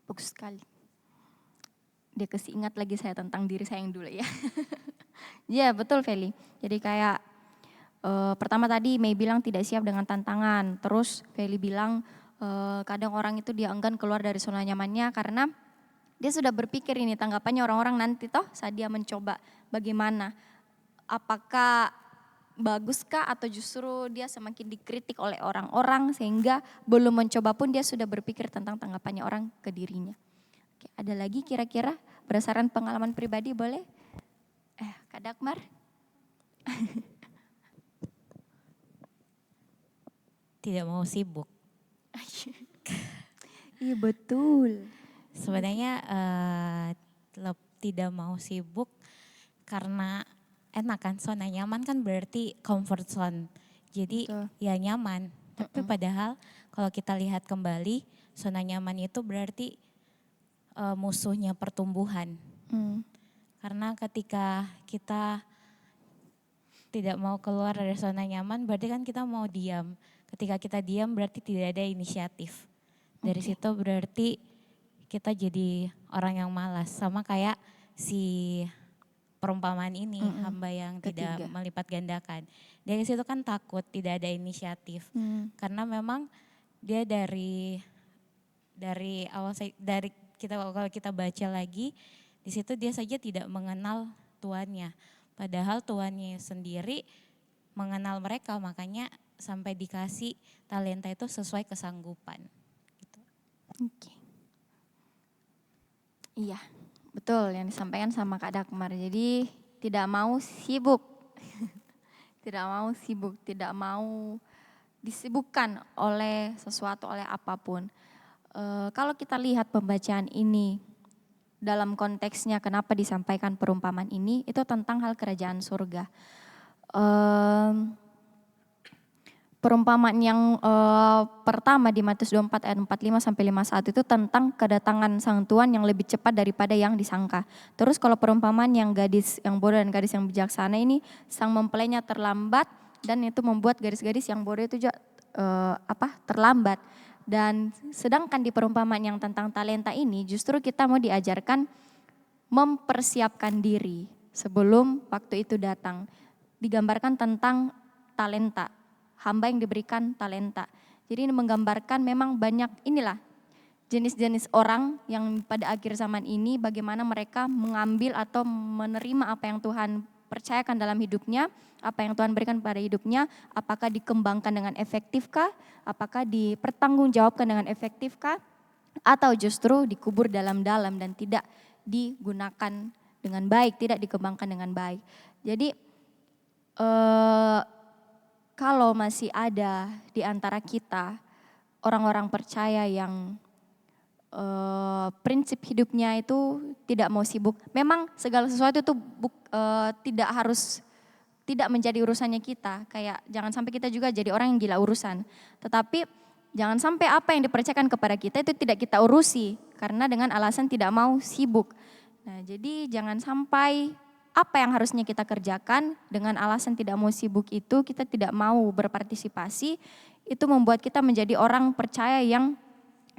Bagus sekali. Dia kasih ingat lagi saya tentang diri saya yang dulu ya. Iya betul Feli. Jadi kayak pertama tadi Mei bilang tidak siap dengan tantangan. Terus Feli bilang kadang orang itu dia enggan keluar dari zona nyamannya karena dia sudah berpikir ini tanggapannya orang-orang nanti toh saat dia mencoba bagaimana. Apakah baguskah atau justru dia semakin dikritik oleh orang-orang sehingga belum mencoba pun dia sudah berpikir tentang tanggapannya orang ke dirinya. Oke, ada lagi kira-kira berdasarkan pengalaman pribadi boleh? Kak Dagmar? Tidak mau sibuk. Iya betul. Sebenarnya tidak mau sibuk karena enak kan, zona nyaman kan berarti comfort zone. Jadi ya nyaman. Tapi padahal kalau kita lihat kembali, zona nyaman itu berarti musuhnya pertumbuhan. Karena ketika kita tidak mau keluar dari zona nyaman, berarti kan kita mau diam. Ketika kita diam berarti tidak ada inisiatif. Dari situ berarti kita jadi orang yang malas. Sama kayak si perumpamaan ini, hamba yang tidak melipat gandakan. Dari situ kan takut, tidak ada inisiatif. Karena memang dia dari dari awal dari kalau kita baca lagi di situ dia saja tidak mengenal tuannya. Padahal tuannya sendiri mengenal mereka, makanya sampai dikasih talenta itu sesuai kesanggupan. Gitu. Oke. Iya, betul yang disampaikan sama Kak Dagmar. Jadi tidak mau sibuk, tidak mau sibuk, tidak mau disibukkan oleh sesuatu, oleh apapun. Kalau kita lihat pembacaan ini dalam konteksnya kenapa disampaikan perumpamaan ini, itu tentang hal kerajaan surga. Perumpamaan yang pertama di Matius 24 ayat 45 sampai 51 itu tentang kedatangan sang Tuhan yang lebih cepat daripada yang disangka. Terus kalau perumpamaan yang gadis yang bodoh dan gadis yang bijaksana ini, sang mempelainya terlambat dan itu membuat gadis-gadis yang bodoh itu juga terlambat. Dan sedangkan di perumpamaan yang tentang talenta ini justru kita mau diajarkan mempersiapkan diri sebelum waktu itu datang. Digambarkan tentang talenta, hamba yang diberikan talenta. Jadi ini menggambarkan memang banyak inilah jenis-jenis orang yang pada akhir zaman ini bagaimana mereka mengambil atau menerima apa yang Tuhan percayakan dalam hidupnya, apa yang Tuhan berikan pada hidupnya, apakah dikembangkan dengan efektifkah, apakah dipertanggungjawabkan dengan efektifkah, atau justru dikubur dalam-dalam dan tidak digunakan dengan baik, tidak dikembangkan dengan baik. Jadi kalau masih ada di antara kita orang-orang percaya yang prinsip hidupnya itu tidak mau sibuk. Memang segala sesuatu itu tidak menjadi urusannya kita. Kayak jangan sampai kita juga jadi orang yang gila urusan. Tetapi jangan sampai apa yang dipercayakan kepada kita itu tidak kita urusi karena dengan alasan tidak mau sibuk. Nah, jadi jangan sampai apa yang harusnya kita kerjakan dengan alasan tidak mau sibuk itu kita tidak mau berpartisipasi, itu membuat kita menjadi orang percaya yang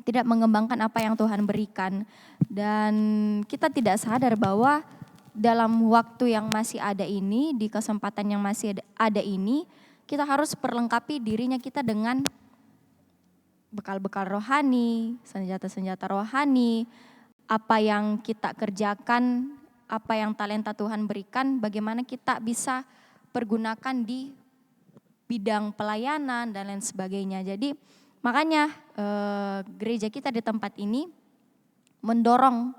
tidak mengembangkan apa yang Tuhan berikan. Dan kita tidak sadar bahwa dalam waktu yang masih ada ini, di kesempatan yang masih ada ini, kita harus perlengkapi dirinya kita dengan bekal-bekal rohani, senjata-senjata rohani, apa yang kita kerjakan, apa yang talenta Tuhan berikan, bagaimana kita bisa pergunakan di bidang pelayanan dan lain sebagainya. Jadi makanya gereja kita di tempat ini mendorong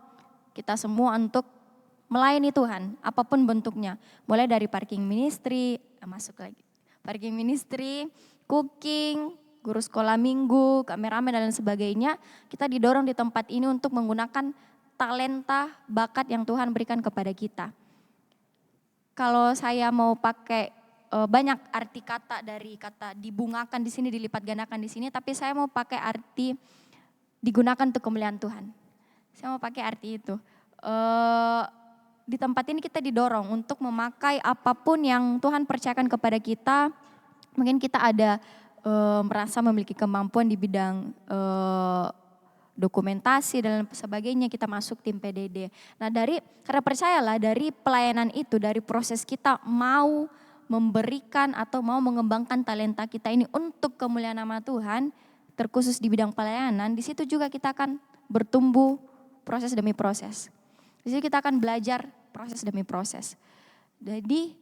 kita semua untuk melayani Tuhan, apapun bentuknya. Mulai dari parking ministry, parking ministry, cooking, guru sekolah minggu, kameramen dan lain sebagainya. Kita didorong di tempat ini untuk menggunakan talenta, bakat yang Tuhan berikan kepada kita. Kalau saya mau pakai banyak arti kata dari kata dibungakan di sini, dilipat gandakan di sini, tapi saya mau pakai arti digunakan untuk kemuliaan Tuhan. Saya mau pakai arti itu. Di tempat ini kita didorong untuk memakai apapun yang Tuhan percayakan kepada kita. Mungkin kita ada merasa memiliki kemampuan di bidang dokumentasi dan sebagainya, kita masuk tim PDD. Nah karena percayalah dari pelayanan itu, dari proses kita mau memberikan atau mau mengembangkan talenta kita ini untuk kemuliaan nama Tuhan, terkhusus di bidang pelayanan, di situ juga kita akan bertumbuh proses demi proses. Di situ kita akan belajar proses demi proses. Jadi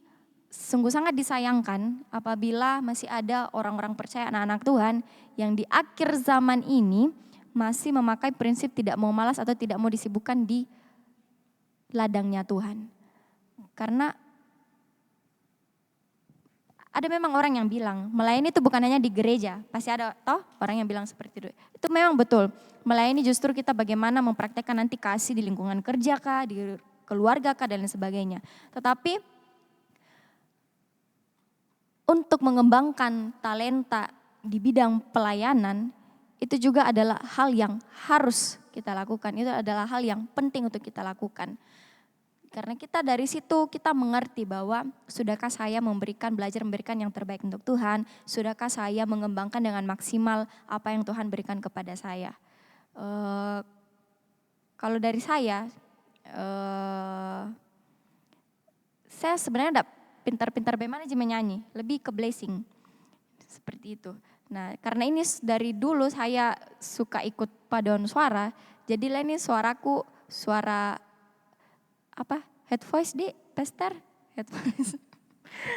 sungguh sangat disayangkan apabila masih ada orang-orang percaya, anak-anak Tuhan yang di akhir zaman ini masih memakai prinsip tidak mau malas atau tidak mau disibukkan di ladangnya Tuhan. Karena ada memang orang yang bilang melayani itu bukan hanya di gereja, pasti ada orang yang bilang seperti itu. Itu memang betul. Melayani justru kita bagaimana mempraktekkan nanti kasih di lingkungan kerja kah, di keluarga kah dan lain sebagainya. Tetapi untuk mengembangkan talenta di bidang pelayanan itu juga adalah hal yang harus kita lakukan. Itu adalah hal yang penting untuk kita lakukan. Karena kita dari situ kita mengerti bahwa sudahkah saya belajar memberikan yang terbaik untuk Tuhan, sudahkah saya mengembangkan dengan maksimal apa yang Tuhan berikan kepada saya. Kalau dari saya sebenarnya tidak pintar-pintar bagaimana aja menyanyi, lebih ke blessing seperti itu. Nah, karena ini dari dulu saya suka ikut paduan suara, jadilah ini suaraku suara apa? Head voice di Pester, head voice.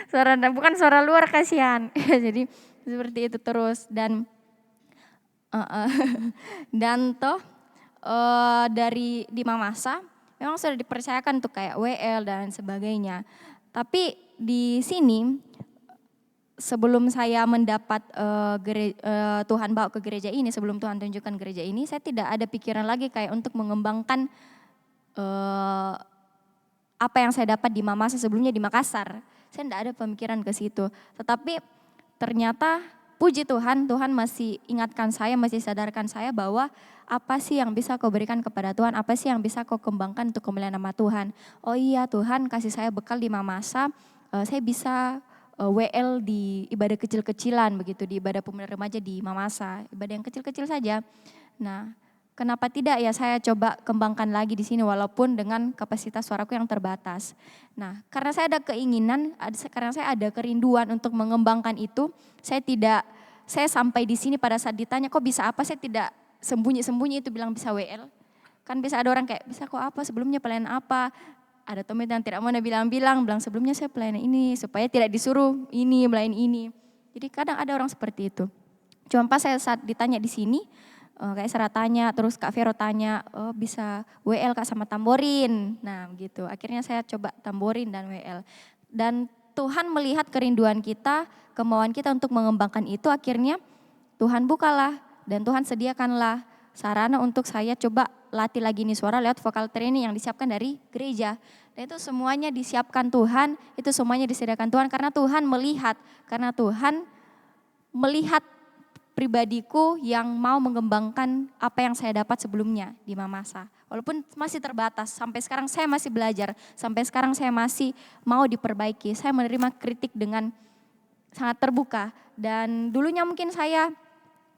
Suara bukan suara luar, kasihan. Jadi seperti itu terus dan dan toh dari di Mamasa memang sudah dipercayakan tuh kayak WL dan sebagainya. Tapi di sini sebelum saya mendapat Tuhan bawa ke gereja ini, sebelum Tuhan tunjukkan gereja ini, saya tidak ada pikiran lagi kayak untuk mengembangkan apa yang saya dapat di Mamasa sebelumnya di Makassar. Saya tidak ada pemikiran ke situ. Tetapi ternyata puji Tuhan, Tuhan masih ingatkan saya, masih sadarkan saya bahwa apa sih yang bisa kau berikan kepada Tuhan, apa sih yang bisa kau kembangkan untuk kemuliaan nama Tuhan. Oh iya, Tuhan kasih saya bekal di Mamasa, saya bisa WL di ibadah kecil-kecilan begitu, di ibadah pemuda remaja di Mamasa, ibadah yang kecil-kecil saja. Nah, kenapa tidak ya saya coba kembangkan lagi di sini walaupun dengan kapasitas suaraku yang terbatas. Nah, karena saya ada keinginan, karena saya ada kerinduan untuk mengembangkan itu, saya sampai di sini pada saat ditanya kok bisa apa, saya tidak sembunyi-sembunyi itu bilang bisa WL. Kan bisa ada orang kayak bisa kok apa, sebelumnya pelayanan apa. Ada teman yang tidak mau bilang sebelumnya saya pelayanan ini supaya tidak disuruh ini, melayani ini. Jadi kadang ada orang seperti itu. Cuma pas saya saat ditanya di sini, kayak Sarah tanya, terus Kak Vero tanya, oh bisa WL Kak sama tamborin. Nah gitu, akhirnya saya coba tamborin dan WL. Dan Tuhan melihat kerinduan kita, kemauan kita untuk mengembangkan itu, akhirnya Tuhan bukalah dan Tuhan sediakanlah sarana untuk saya coba latih lagi nih suara lewat vokal training yang disiapkan dari gereja. Dan itu semuanya disiapkan Tuhan, itu semuanya disediakan Tuhan karena Tuhan melihat pribadiku yang mau mengembangkan apa yang saya dapat sebelumnya di Mamasa. Walaupun masih terbatas, sampai sekarang saya masih belajar, sampai sekarang saya masih mau diperbaiki. Saya menerima kritik dengan sangat terbuka dan dulunya mungkin saya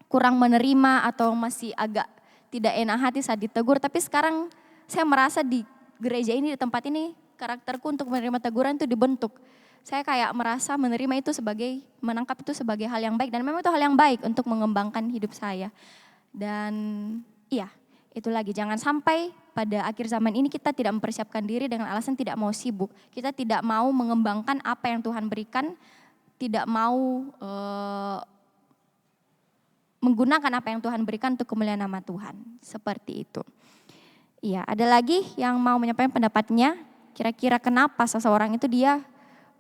kurang menerima atau masih agak tidak enak hati saat ditegur, tapi sekarang saya merasa di gereja ini, di tempat ini, karakterku untuk menerima teguran itu dibentuk. Saya kayak merasa menerima itu menangkap itu sebagai hal yang baik dan memang itu hal yang baik untuk mengembangkan hidup saya. Dan iya, itu lagi jangan sampai pada akhir zaman ini kita tidak mempersiapkan diri dengan alasan tidak mau sibuk. Kita tidak mau mengembangkan apa yang Tuhan berikan, tidak mau menggunakan apa yang Tuhan berikan untuk kemuliaan nama Tuhan. Seperti itu. Iya, ada lagi yang mau menyampaikan pendapatnya, kira-kira kenapa seseorang itu dia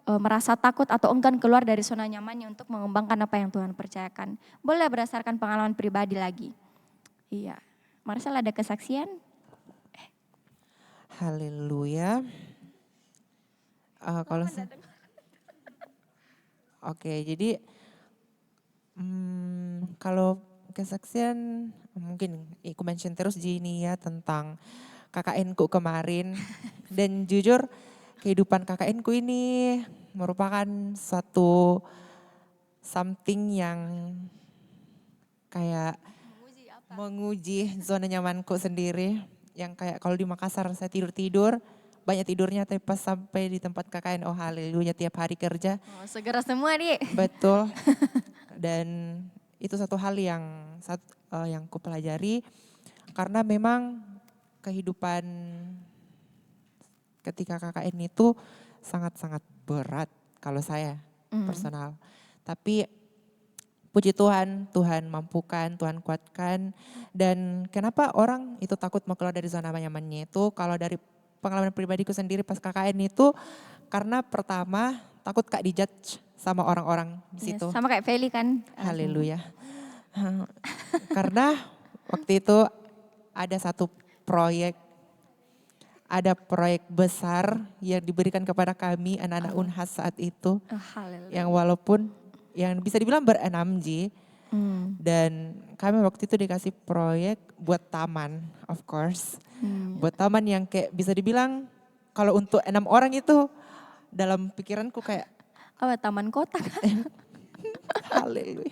merasa takut atau enggan keluar dari zona nyamannya untuk mengembangkan apa yang Tuhan percayakan. Boleh berdasarkan pengalaman pribadi lagi. Iya. Marcel ada kesaksian? Haleluya. Oke, jadi kalau kesaksian mungkin aku mention terus Gini ya tentang KKN-ku kemarin. Dan jujur kehidupan KKN-ku ini merupakan suatu something yang kayak menguji zona nyamanku sendiri. Yang kayak kalau di Makassar saya tidur-tidur, banyak tidurnya tapi pas sampai di tempat KKN, oh haleluya tiap hari kerja. Oh, segera semua nih. Betul. Dan itu satu hal yang ku pelajari karena memang kehidupan ketika KKN itu sangat-sangat berat kalau saya personal. Tapi puji Tuhan, Tuhan mampukan, Tuhan kuatkan. Dan kenapa orang itu takut mau keluar dari zona nyamannya itu, kalau dari pengalaman pribadiku sendiri pas KKN itu, karena pertama takut Kak dijudge sama orang-orang di situ. Sama kayak Feli kan. Haleluya. Karena waktu itu ada satu proyek, besar yang diberikan kepada kami anak-anak Unhas saat itu. Yang walaupun yang bisa dibilang ber-6G. Dan kami waktu itu dikasih proyek buat taman, of course. Buat taman yang kayak bisa dibilang kalau untuk 6 orang itu dalam pikiranku kayak taman kota kan. Haleluya.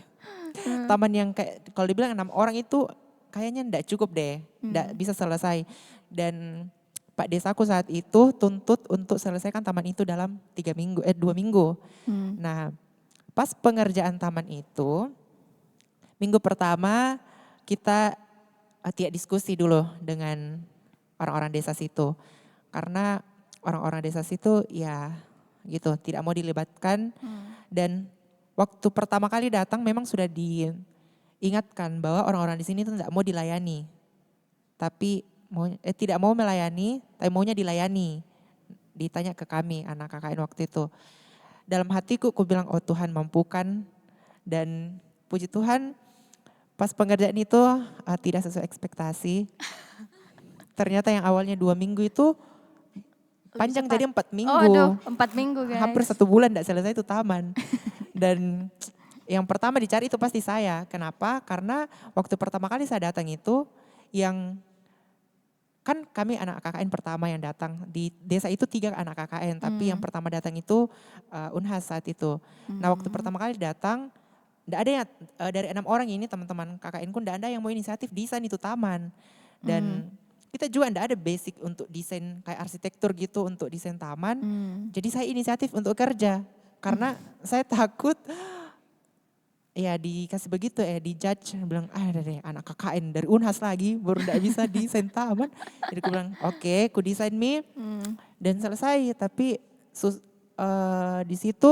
Taman yang kayak kalau dibilang 6 orang itu kayaknya enggak cukup deh, enggak bisa selesai. Dan Pak Desaku saat itu tuntut untuk selesaikan taman itu dalam 2 minggu. Nah, pas pengerjaan taman itu minggu pertama kita tidak diskusi dulu dengan orang-orang desa situ. Karena orang-orang desa situ ya gitu tidak mau dilibatkan. Dan waktu pertama kali datang memang sudah diingatkan bahwa orang-orang di sini itu tidak mau dilayani. Tapi tidak mau melayani, tapi maunya dilayani. Ditanya ke kami anak KKN waktu itu. Dalam hatiku aku bilang, oh Tuhan mampukan. Dan puji Tuhan pas pengerjaan itu tidak sesuai ekspektasi. Ternyata yang awalnya 2 minggu itu panjang jadi 4 minggu. Oh aduh, 4 minggu guys. Hampir 1 bulan tidak selesai itu taman. Dan yang pertama dicari itu pasti saya. Kenapa? Karena waktu pertama kali saya datang itu yang kan kami anak KKN pertama yang datang. Di desa itu 3 anak KKN, tapi yang pertama datang itu Unhas saat itu. Nah waktu pertama kali datang, tidak ada yang dari 6 orang ini teman-teman KKN ku tidak ada yang mau inisiatif desain itu taman. Dan kita juga tidak ada basic untuk desain kayak arsitektur gitu untuk desain taman. Jadi saya inisiatif untuk kerja. Karena saya takut ya dikasih begitu dijudge. Bilang ada deh anak KKN dari Unhas lagi baru tidak bisa desain taman. Jadi aku bilang oke, aku desain dan selesai. Tapi di situ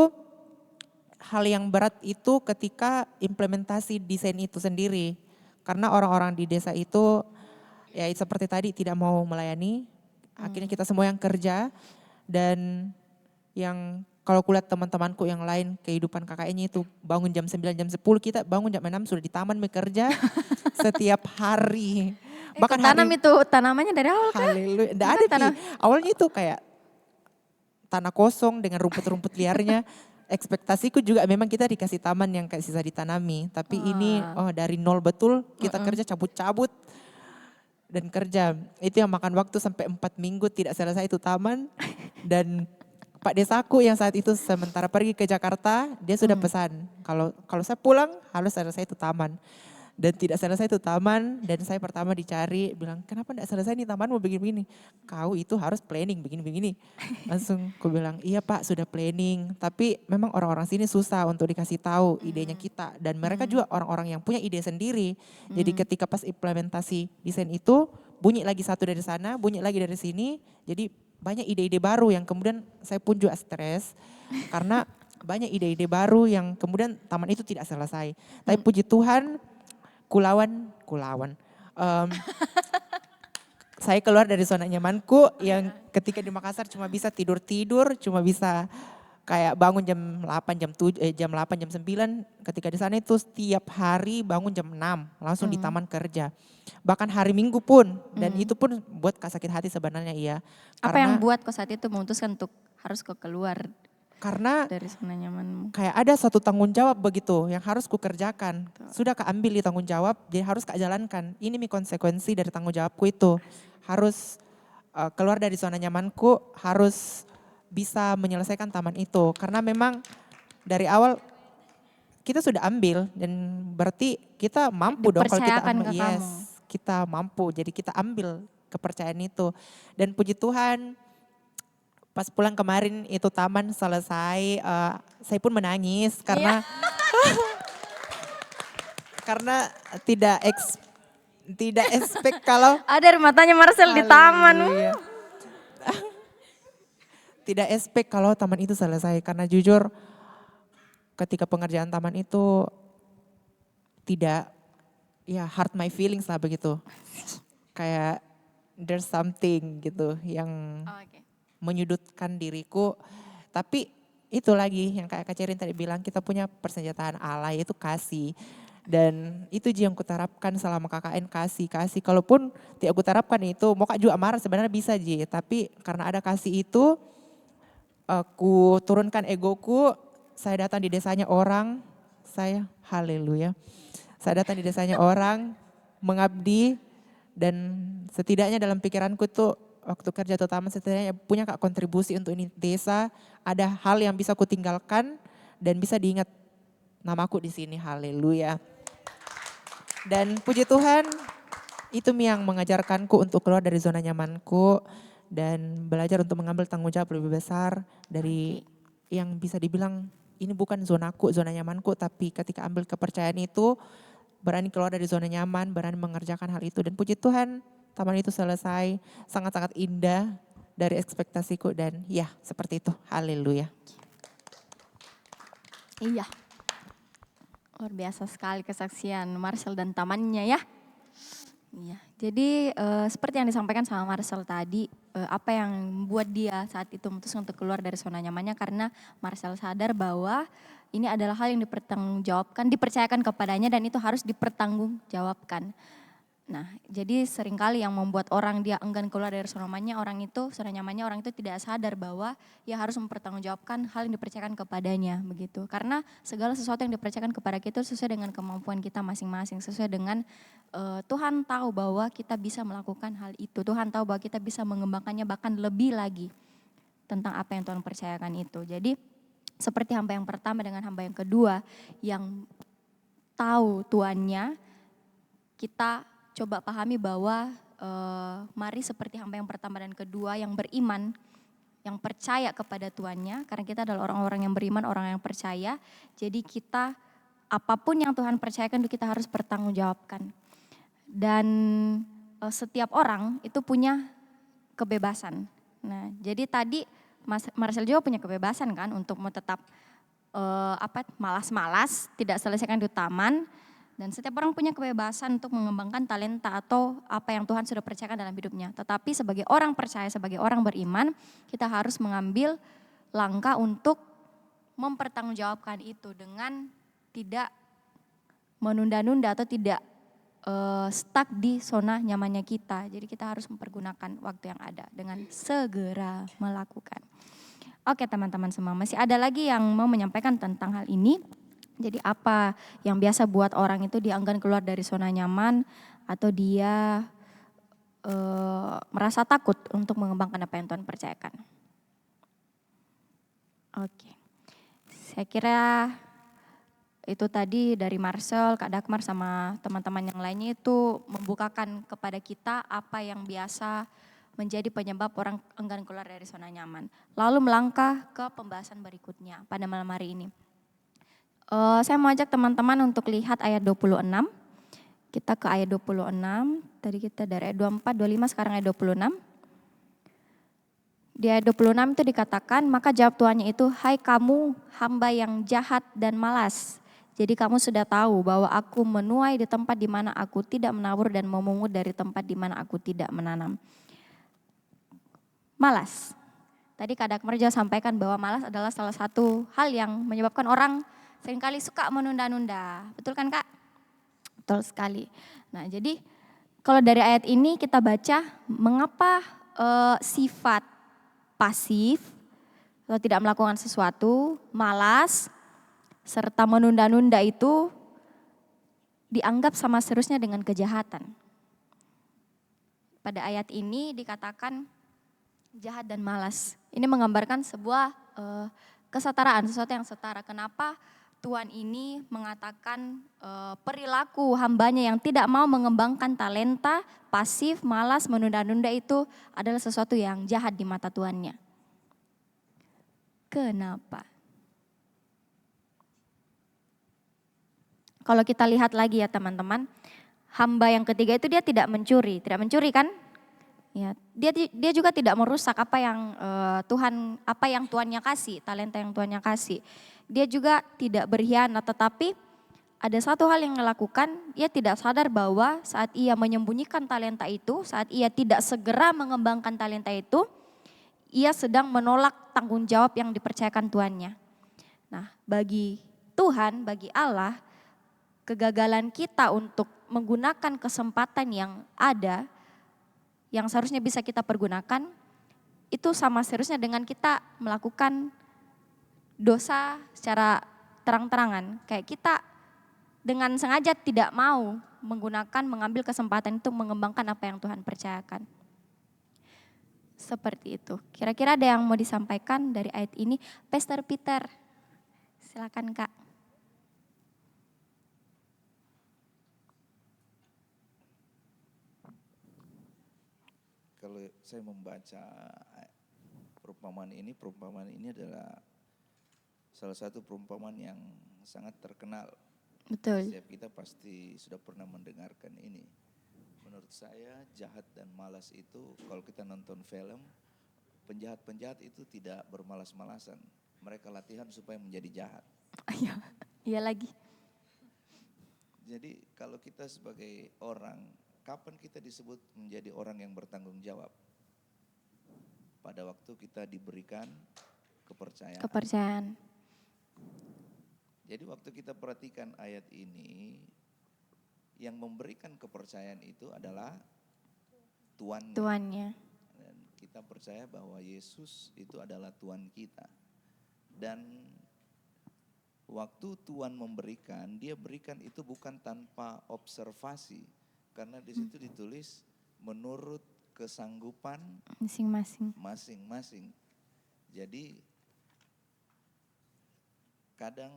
hal yang berat itu ketika implementasi desain itu sendiri. Karena orang-orang di desa itu ya seperti tadi tidak mau melayani, akhirnya kita semua yang kerja. Dan yang kalau kulihat teman-temanku yang lain kehidupan KKN-nya itu bangun jam 9, jam 10, kita bangun jam 6 sudah di taman bekerja setiap hari. Bahkan tanam itu tanamannya dari awal kan? Haleluya, enggak ada awalnya itu kayak tanah kosong dengan rumput-rumput liarnya. Ekspektasiku juga memang kita dikasih taman yang kayak sisa ditanami. Tapi ini dari nol betul kita kerja cabut-cabut. Dan kerja, itu yang makan waktu sampai 4 minggu tidak selesai itu taman. Dan Pak Desaku yang saat itu sementara pergi ke Jakarta, dia sudah pesan kalau saya pulang harus selesai itu taman. Dan tidak selesai itu taman, dan saya pertama dicari, bilang kenapa tidak selesai nih tamanmu begini-begini. Kau itu harus planning begini-begini. Langsung aku bilang iya Pak sudah planning, tapi memang orang-orang sini susah untuk dikasih tahu idenya kita. Dan mereka juga orang-orang yang punya ide sendiri. Jadi ketika pas implementasi desain itu, bunyi lagi satu dari sana, bunyi lagi dari sini. Jadi banyak ide-ide baru yang kemudian saya pun juga stres. Karena banyak ide-ide baru yang kemudian taman itu tidak selesai. Tapi puji Tuhan, kulawan. Saya keluar dari zona nyamanku yang ketika di Makassar cuma bisa tidur-tidur, cuma bisa kayak bangun jam 8, jam 8, jam 9. Ketika di sana itu setiap hari bangun jam 6, langsung di taman kerja. Bahkan hari Minggu pun, dan itu pun buat Kak sakit hati sebenarnya iya. Apa yang buat kok saat itu memutuskan untuk harus kok keluar? Karena dari zona nyamanmu. Kayak ada satu tanggung jawab begitu yang harus kukerjakan. Sudah Kak ambil di tanggung jawab, jadi harus Kak jalankan. Ini konsekuensi dari tanggung jawabku itu. Harus keluar dari zona nyamanku, harus bisa menyelesaikan taman itu. Karena memang dari awal kita sudah ambil dan berarti kita mampu dong kalau kita ambil. Yes, kita mampu. Jadi kita ambil kepercayaan itu. Dan puji Tuhan, pas pulang kemarin itu taman selesai, saya pun menangis karena karena tidak expect kalau ada matanya Marcel di taman. Tidak expect kalau taman itu selesai karena jujur ketika pengerjaan taman itu tidak hurt my feelings lah begitu. Kayak there's something gitu yang menyudutkan diriku. Tapi itu lagi yang kayak Kak Cerin tadi bilang, kita punya persenjataan Allah yaitu kasih. Dan itu yang kuterapkan selama KKN, kasih. Kalaupun tidak kuterapkan itu, mau Kak juga marah sebenarnya bisa Ji. Tapi karena ada kasih itu, aku turunkan egoku, saya datang di desanya orang, haleluya. Saya datang di desanya orang, mengabdi, dan setidaknya dalam pikiranku tuh, waktu kerja terutama setidaknya punya Kak kontribusi untuk ini desa, ada hal yang bisa ku tinggalkan dan bisa diingat namaku di sini, haleluya. Dan puji Tuhan, itu yang mengajarkanku untuk keluar dari zona nyamanku dan belajar untuk mengambil tanggung jawab lebih besar dari yang bisa dibilang ini bukan zonaku, zona nyamanku, tapi ketika ambil kepercayaan itu berani keluar dari zona nyaman, berani mengerjakan hal itu. Dan puji Tuhan, taman itu selesai, sangat-sangat indah dari ekspektasiku dan ya seperti itu. Haleluya. Iya. Luar biasa sekali kesaksian Marcel dan tamannya ya. Iya. Jadi seperti yang disampaikan sama Marcel tadi, apa yang membuat dia saat itu memutuskan untuk keluar dari zona nyamannya karena Marcel sadar bahwa ini adalah hal yang dipertanggungjawabkan, dipercayakan kepadanya dan itu harus dipertanggungjawabkan. Nah, jadi seringkali yang membuat orang dia enggan keluar dari zona nyamannya, orang itu tidak sadar bahwa ia harus mempertanggungjawabkan hal yang dipercayakan kepadanya, begitu. Karena segala sesuatu yang dipercayakan kepada kita sesuai dengan kemampuan kita masing-masing, sesuai dengan Tuhan tahu bahwa kita bisa melakukan hal itu. Tuhan tahu bahwa kita bisa mengembangkannya bahkan lebih lagi tentang apa yang Tuhan percayakan itu. Jadi seperti hamba yang pertama dengan hamba yang kedua yang tahu tuannya, kita coba pahami bahwa mari seperti hamba yang pertama dan kedua yang beriman, yang percaya kepada tuannya, karena kita adalah orang-orang yang beriman, orang yang percaya. Jadi kita apapun yang Tuhan percayakan itu kita harus pertanggungjawabkan. Dan setiap orang itu punya kebebasan. Nah, jadi tadi Marcel juga punya kebebasan kan untuk mau tetap malas-malas, tidak selesaikan di taman. Dan setiap orang punya kebebasan untuk mengembangkan talenta atau apa yang Tuhan sudah percayakan dalam hidupnya. Tetapi sebagai orang percaya, sebagai orang beriman, kita harus mengambil langkah untuk mempertanggungjawabkan itu dengan tidak menunda-nunda atau tidak stuck di zona nyamannya kita. Jadi kita harus mempergunakan waktu yang ada dengan segera melakukan. Oke teman-teman semua, masih ada lagi yang mau menyampaikan tentang hal ini. Jadi apa yang biasa buat orang itu dia enggan keluar dari zona nyaman atau dia merasa takut untuk mengembangkan apa yang Tuhan percayakan. Oke, saya kira itu tadi dari Marcel, Kak Dagmar sama teman-teman yang lainnya itu membukakan kepada kita apa yang biasa menjadi penyebab orang enggan keluar dari zona nyaman. Lalu melangkah ke pembahasan berikutnya pada malam hari ini. Saya mau ajak teman-teman untuk lihat ayat 26. Kita ke ayat 26, tadi kita dari ayat 24, 25, sekarang ayat 26. Di ayat 26 itu dikatakan, maka jawab tuannya itu, hai kamu hamba yang jahat dan malas. Jadi kamu sudah tahu bahwa aku menuai di tempat di mana aku tidak menabur dan memungut dari tempat di mana aku tidak menanam. Malas. Tadi Kak Dagmar juga sampaikan bahwa malas adalah salah satu hal yang menyebabkan orang seringkali suka menunda-nunda, betul kan Kak? Betul sekali. Nah jadi kalau dari ayat ini kita baca mengapa sifat pasif atau tidak melakukan sesuatu, malas, serta menunda-nunda itu dianggap sama seterusnya dengan kejahatan. Pada ayat ini dikatakan jahat dan malas. Ini menggambarkan sebuah kesetaraan, sesuatu yang setara. Kenapa Tuhan ini mengatakan perilaku hambanya yang tidak mau mengembangkan talenta, pasif, malas, menunda-nunda itu adalah sesuatu yang jahat di mata Tuannya. Kenapa? Kalau kita lihat lagi ya teman-teman, hamba yang ketiga itu dia tidak mencuri kan? Ya, dia juga tidak merusak apa yang Tuannya kasih, talenta yang Tuannya kasih. Dia juga tidak berkhianat, tetapi ada satu hal yang dilakukan, ia tidak sadar bahwa saat ia menyembunyikan talenta itu, saat ia tidak segera mengembangkan talenta itu, ia sedang menolak tanggung jawab yang dipercayakan Tuannya. Nah, bagi Tuhan, bagi Allah, kegagalan kita untuk menggunakan kesempatan yang ada, yang seharusnya bisa kita pergunakan, itu sama seharusnya dengan kita melakukan dosa secara terang-terangan. Kayak kita dengan sengaja tidak mau mengambil kesempatan untuk mengembangkan apa yang Tuhan percayakan. Seperti itu. Kira-kira ada yang mau disampaikan dari ayat ini? Pastor Peter, silakan Kak. Kalau saya membaca perumpamaan ini adalah salah satu perumpamaan yang sangat terkenal Betul. Setiap kita pasti sudah pernah mendengarkan ini. Menurut saya jahat dan malas itu kalau kita nonton film, penjahat-penjahat itu tidak bermalas-malasan. Mereka latihan supaya menjadi jahat. Iya lagi. Jadi kalau kita sebagai orang, kapan kita disebut menjadi orang yang bertanggung jawab? Pada waktu kita diberikan kepercayaan. Kepercayaan. Jadi waktu kita perhatikan ayat ini, yang memberikan kepercayaan itu adalah Tuannya. Tuannya. Dan kita percaya bahwa Yesus itu adalah Tuhan kita. Dan waktu Tuhan memberikan, dia berikan itu bukan tanpa observasi. Karena di situ ditulis menurut kesanggupan masing-masing. Jadi kadang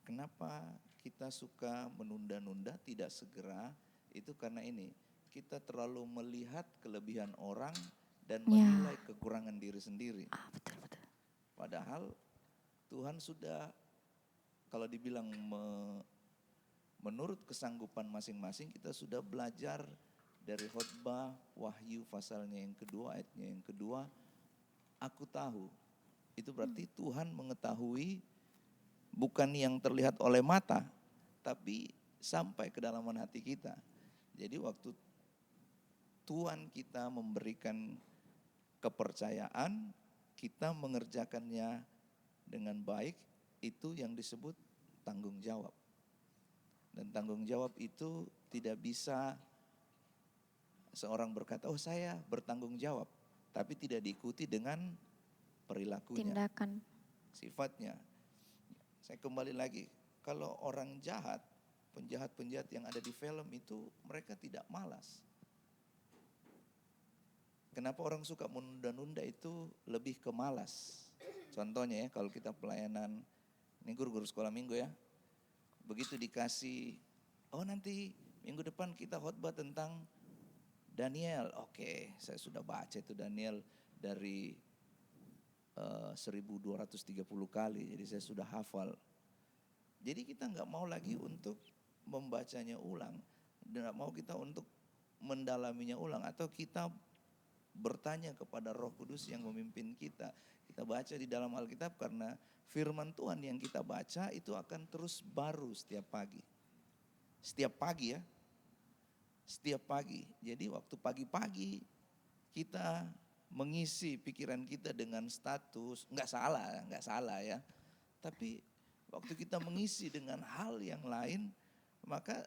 kenapa kita suka menunda-nunda tidak segera, itu karena ini. Kita terlalu melihat kelebihan orang dan menilai kekurangan diri sendiri. Betul. Padahal Tuhan sudah, kalau dibilang menurut kesanggupan masing-masing, kita sudah belajar dari khotbah Wahyu pasalnya yang kedua, ayatnya yang kedua, aku tahu. Itu berarti Tuhan mengetahui bukan yang terlihat oleh mata, tapi sampai kedalaman hati kita. Jadi waktu Tuhan kita memberikan kepercayaan, kita mengerjakannya dengan baik, itu yang disebut tanggung jawab. Dan tanggung jawab itu tidak bisa seorang berkata, oh saya bertanggung jawab, tapi tidak diikuti dengan perilakunya. Tindakan. Sifatnya. Saya kembali lagi, kalau orang jahat, penjahat-penjahat yang ada di film itu mereka tidak malas. Kenapa orang suka menunda-nunda itu lebih ke malas. Contohnya ya, kalau kita pelayanan, ini guru-guru sekolah minggu ya, begitu dikasih, oh nanti minggu depan kita khotbah tentang Daniel. Oke, saya sudah baca itu Daniel dari 1230 kali, jadi saya sudah hafal. Jadi kita nggak mau lagi untuk membacanya ulang, nggak mau kita untuk mendalaminya ulang, atau kita bertanya kepada Roh Kudus yang memimpin kita. Kita baca di dalam Alkitab karena firman Tuhan yang kita baca itu akan terus baru setiap pagi. Setiap pagi ya. Setiap pagi. Jadi waktu pagi-pagi kita mengisi pikiran kita dengan status, nggak salah ya. Tapi waktu kita mengisi dengan hal yang lain, maka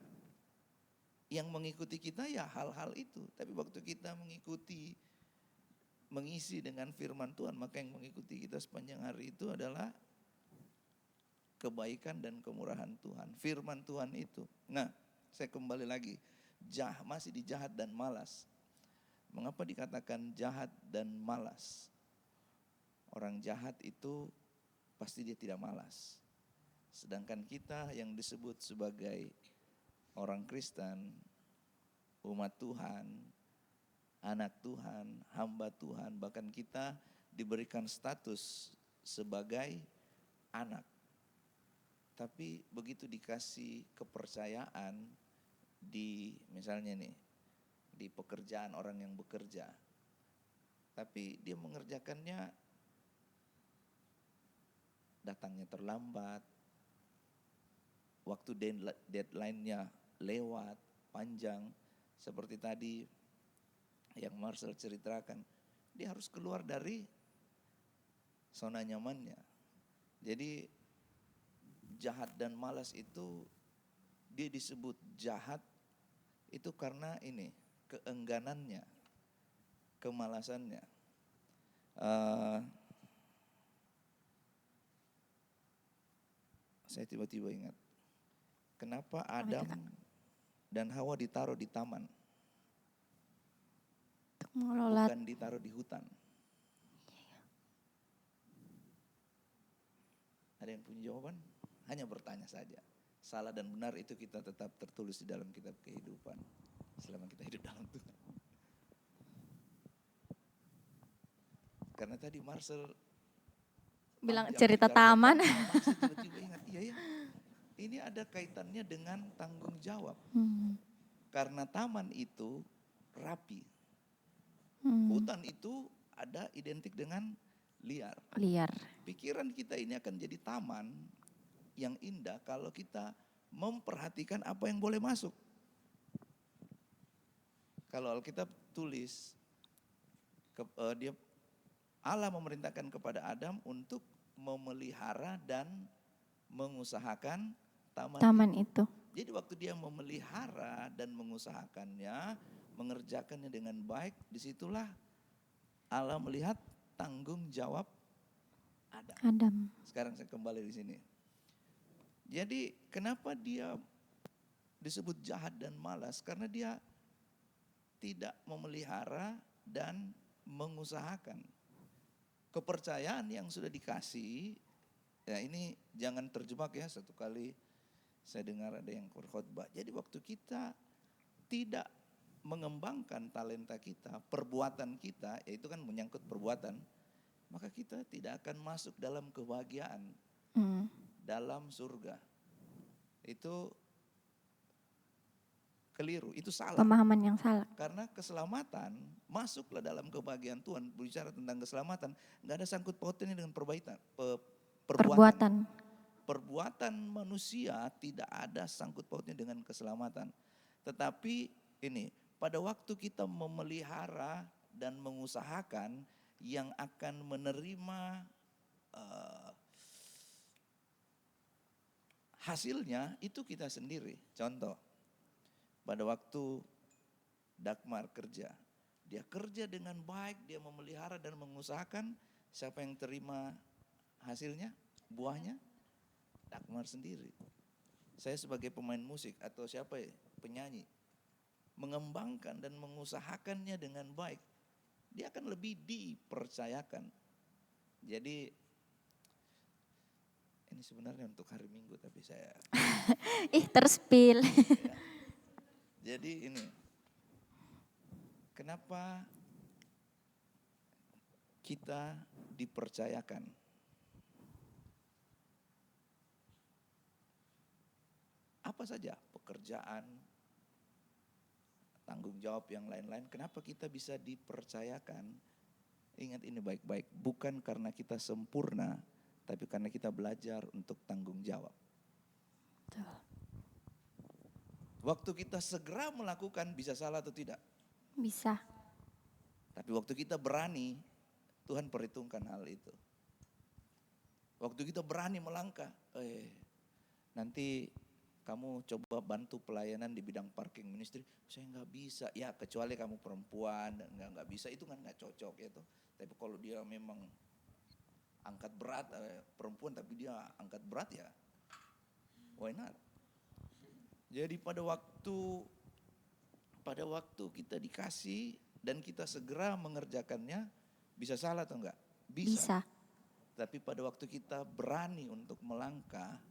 yang mengikuti kita ya hal-hal itu. Tapi waktu kita mengisi dengan firman Tuhan, maka yang mengikuti kita sepanjang hari itu adalah kebaikan dan kemurahan Tuhan. Firman Tuhan itu. Nah, saya kembali lagi, masih di jahat dan malas. Mengapa dikatakan jahat dan malas? Orang jahat itu pasti dia tidak malas. Sedangkan kita yang disebut sebagai orang Kristen, umat Tuhan, anak Tuhan, hamba Tuhan, bahkan kita diberikan status sebagai anak. Tapi begitu dikasih kepercayaan di misalnya nih, di pekerjaan orang yang bekerja, tapi dia mengerjakannya datangnya terlambat, waktu deadline-nya lewat, panjang, seperti tadi yang Marcel ceritakan, dia harus keluar dari zona nyamannya. Jadi jahat dan malas itu, dia disebut jahat itu karena ini, keengganannya, kemalasannya. Saya tiba-tiba ingat, kenapa Adam dan Hawa ditaruh di taman? Bukan ditaruh di hutan. Ada yang punya jawaban? Hanya bertanya saja. Salah dan benar itu kita tetap tertulis di dalam kitab kehidupan selama kita hidup dalam Tuhan. Karena tadi Marcel bilang cerita taman. Tiba-tiba ingat, iya ya. ini ada kaitannya dengan tanggung jawab. Hmm. Karena taman itu rapi. Hmm. Hutan itu ada identik dengan liar. Liar. Pikiran kita ini akan jadi taman yang indah kalau kita memperhatikan apa yang boleh masuk. Kalau Alkitab tulis, Allah memerintahkan kepada Adam untuk memelihara dan mengusahakan taman itu. Jadi waktu dia memelihara dan mengusahakannya, mengerjakannya dengan baik, disitulah Allah melihat tanggung jawab Adam. Sekarang saya kembali di sini. Jadi kenapa dia disebut jahat dan malas? Karena dia tidak memelihara dan mengusahakan. Kepercayaan yang sudah dikasih, ya ini jangan terjebak ya. Satu kali saya dengar ada yang berkhotbah. Jadi waktu kita tidak mengembangkan talenta kita, perbuatan kita, yaitu kan menyangkut perbuatan, maka kita tidak akan masuk dalam kebahagiaan, dalam surga. Itu keliru, itu salah. Pemahaman yang salah. Karena keselamatan, masuklah dalam kebahagiaan Tuhan. Bicara tentang keselamatan, nggak ada sangkut pautnya dengan perbuatan. Perbuatan manusia tidak ada sangkut pautnya dengan keselamatan. Tetapi ini, pada waktu kita memelihara dan mengusahakan, yang akan menerima hasilnya itu kita sendiri. Contoh, pada waktu Dagmar kerja, dia kerja dengan baik, dia memelihara dan mengusahakan, siapa yang terima hasilnya, buahnya? Dagmar sendiri. Saya sebagai pemain musik atau siapa ya, penyanyi, mengembangkan dan mengusahakannya dengan baik, dia akan lebih dipercayakan. Jadi ini sebenarnya untuk hari Minggu tapi saya terspil. Ya. Jadi ini, kenapa kita dipercayakan? Apa saja pekerjaan, tanggung jawab yang lain-lain, kenapa kita bisa dipercayakan? Ingat ini baik-baik, bukan karena kita sempurna, tapi karena kita belajar untuk tanggung jawab. Waktu kita segera melakukan, bisa salah atau tidak? Bisa. Tapi waktu kita berani, Tuhan perhitungkan hal itu. Waktu kita berani melangkah, nanti kamu coba bantu pelayanan di bidang parking ministry, saya nggak bisa. Ya kecuali kamu perempuan, nggak bisa, itu kan nggak cocok gitu. Tapi kalau dia memang angkat berat, perempuan tapi dia angkat berat ya, why not? Jadi pada waktu kita dikasih dan kita segera mengerjakannya, bisa salah atau enggak? Bisa. Tapi pada waktu kita berani untuk melangkah,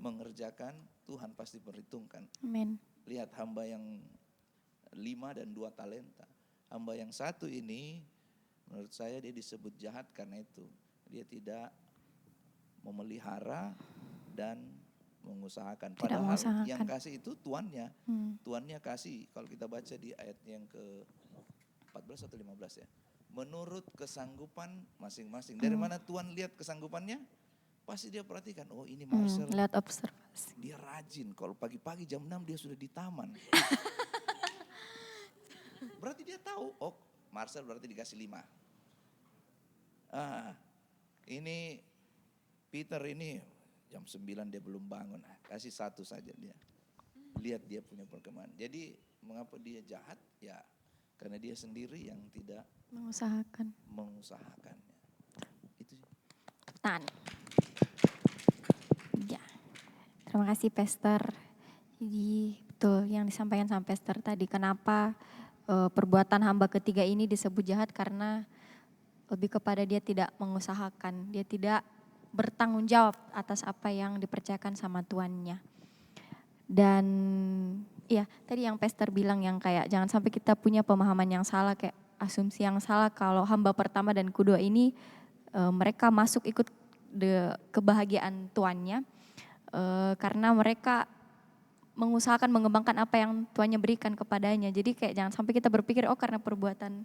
mengerjakan, Tuhan pasti perhitungkan. Amin. Lihat hamba yang 5 dan 2 talenta. Hamba yang 1 ini, menurut saya dia disebut jahat karena itu. Dia tidak memelihara dan mengusahakan. Padahal yang kasih itu tuannya. Tuannya kasih. Kalau kita baca di ayat yang ke-14 atau 15 ya. Menurut kesanggupan masing-masing. Dari mana Tuhan lihat kesanggupannya? Pasti dia perhatikan, oh ini Marcel. Lihat observasi. Dia rajin, kalau pagi-pagi jam 6 dia sudah di taman. Berarti dia tahu, oh Marcel berarti dikasih 5. Ini Peter ini jam 9 dia belum bangun, kasih 1 saja dia. Lihat dia punya perkembangan. Jadi mengapa dia jahat? Ya karena dia sendiri yang tidak mengusahakannya. Itu sih. Tan. Ya. Terima kasih Pastor. Jadi betul yang disampaikan sama Pastor tadi, kenapa perbuatan hamba ketiga ini disebut jahat, karena lebih kepada dia tidak mengusahakan, dia tidak bertanggung jawab atas apa yang dipercayakan sama tuannya. Dan ya tadi yang Pastor bilang yang kayak jangan sampai kita punya pemahaman yang salah, kayak asumsi yang salah kalau hamba pertama dan kedua ini mereka masuk ikut kebahagiaan tuannya. karena mereka mengusahakan mengembangkan apa yang Tuhannya berikan kepadanya. Jadi kayak jangan sampai kita berpikir, oh karena perbuatan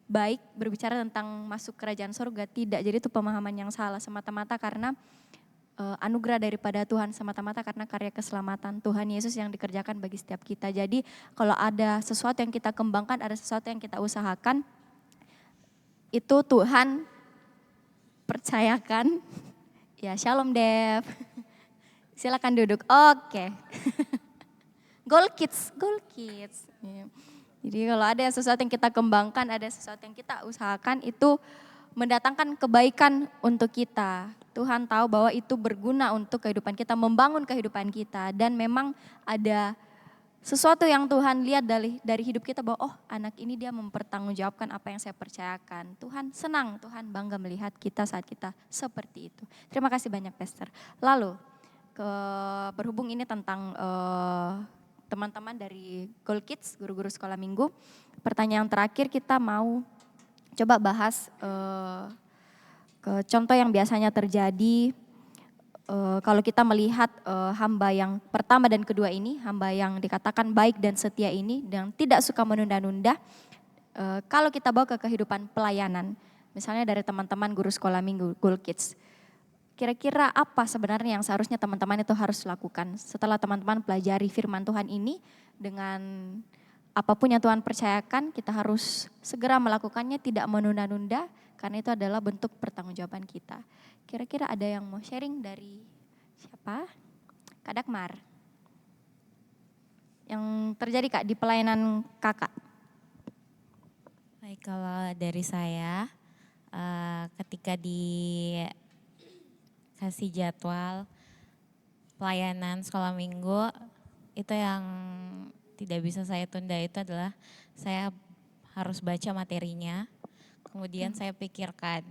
baik berbicara tentang masuk kerajaan surga. Tidak, jadi itu pemahaman yang salah semata-mata karena anugerah daripada Tuhan, semata-mata karena karya keselamatan Tuhan Yesus yang dikerjakan bagi setiap kita. Jadi kalau ada sesuatu yang kita kembangkan, ada sesuatu yang kita usahakan, itu Tuhan percayakan. Ya, shalom Dev. Silakan duduk. Oke. Goal Kids. Ya. Jadi kalau ada sesuatu yang kita kembangkan, ada sesuatu yang kita usahakan, itu mendatangkan kebaikan untuk kita. Tuhan tahu bahwa itu berguna untuk kehidupan kita, membangun kehidupan kita. Dan memang ada sesuatu yang Tuhan lihat dari hidup kita bahwa oh anak ini dia mempertanggungjawabkan apa yang saya percayakan. Tuhan senang, Tuhan bangga melihat kita saat kita seperti itu. Terima kasih banyak Pastor. Lalu berhubung ini tentang teman-teman dari Goal Kids, guru-guru sekolah minggu. Pertanyaan terakhir kita mau coba bahas ke contoh yang biasanya terjadi kalau kita melihat hamba yang pertama dan kedua ini, hamba yang dikatakan baik dan setia ini, dan tidak suka menunda-nunda. Kalau kita bawa ke kehidupan pelayanan, misalnya dari teman-teman guru sekolah minggu, Goal Kids, kira-kira apa sebenarnya yang seharusnya teman-teman itu harus lakukan setelah teman-teman pelajari firman Tuhan ini dengan apapun yang Tuhan percayakan, kita harus segera melakukannya, tidak menunda-nunda, karena itu adalah bentuk pertanggungjawaban kita. Kira-kira ada yang mau sharing dari siapa? Kak Dagmar. Yang terjadi Kak di pelayanan Kakak. Baik, kalau dari saya, ketika dikasih jadwal pelayanan sekolah minggu, itu yang tidak bisa saya tunda itu adalah saya harus baca materinya. Kemudian saya pikirkan,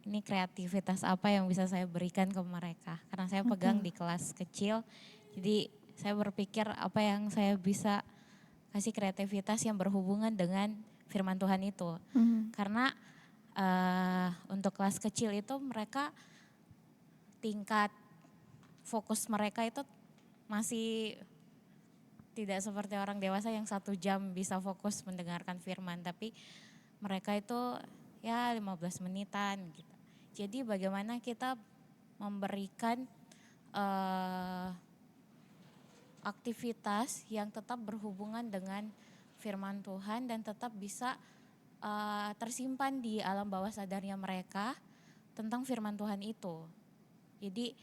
ini kreativitas apa yang bisa saya berikan ke mereka. Karena saya pegang di kelas kecil, jadi saya berpikir apa yang saya bisa kasih kreativitas yang berhubungan dengan firman Tuhan itu. Karena untuk kelas kecil itu mereka tingkat fokus mereka itu masih tidak seperti orang dewasa yang 1 jam bisa fokus mendengarkan firman. Tapi mereka itu ya 15 menitan gitu. Jadi bagaimana kita memberikan aktivitas yang tetap berhubungan dengan firman Tuhan dan tetap bisa tersimpan di alam bawah sadarnya mereka tentang firman Tuhan itu. Jadi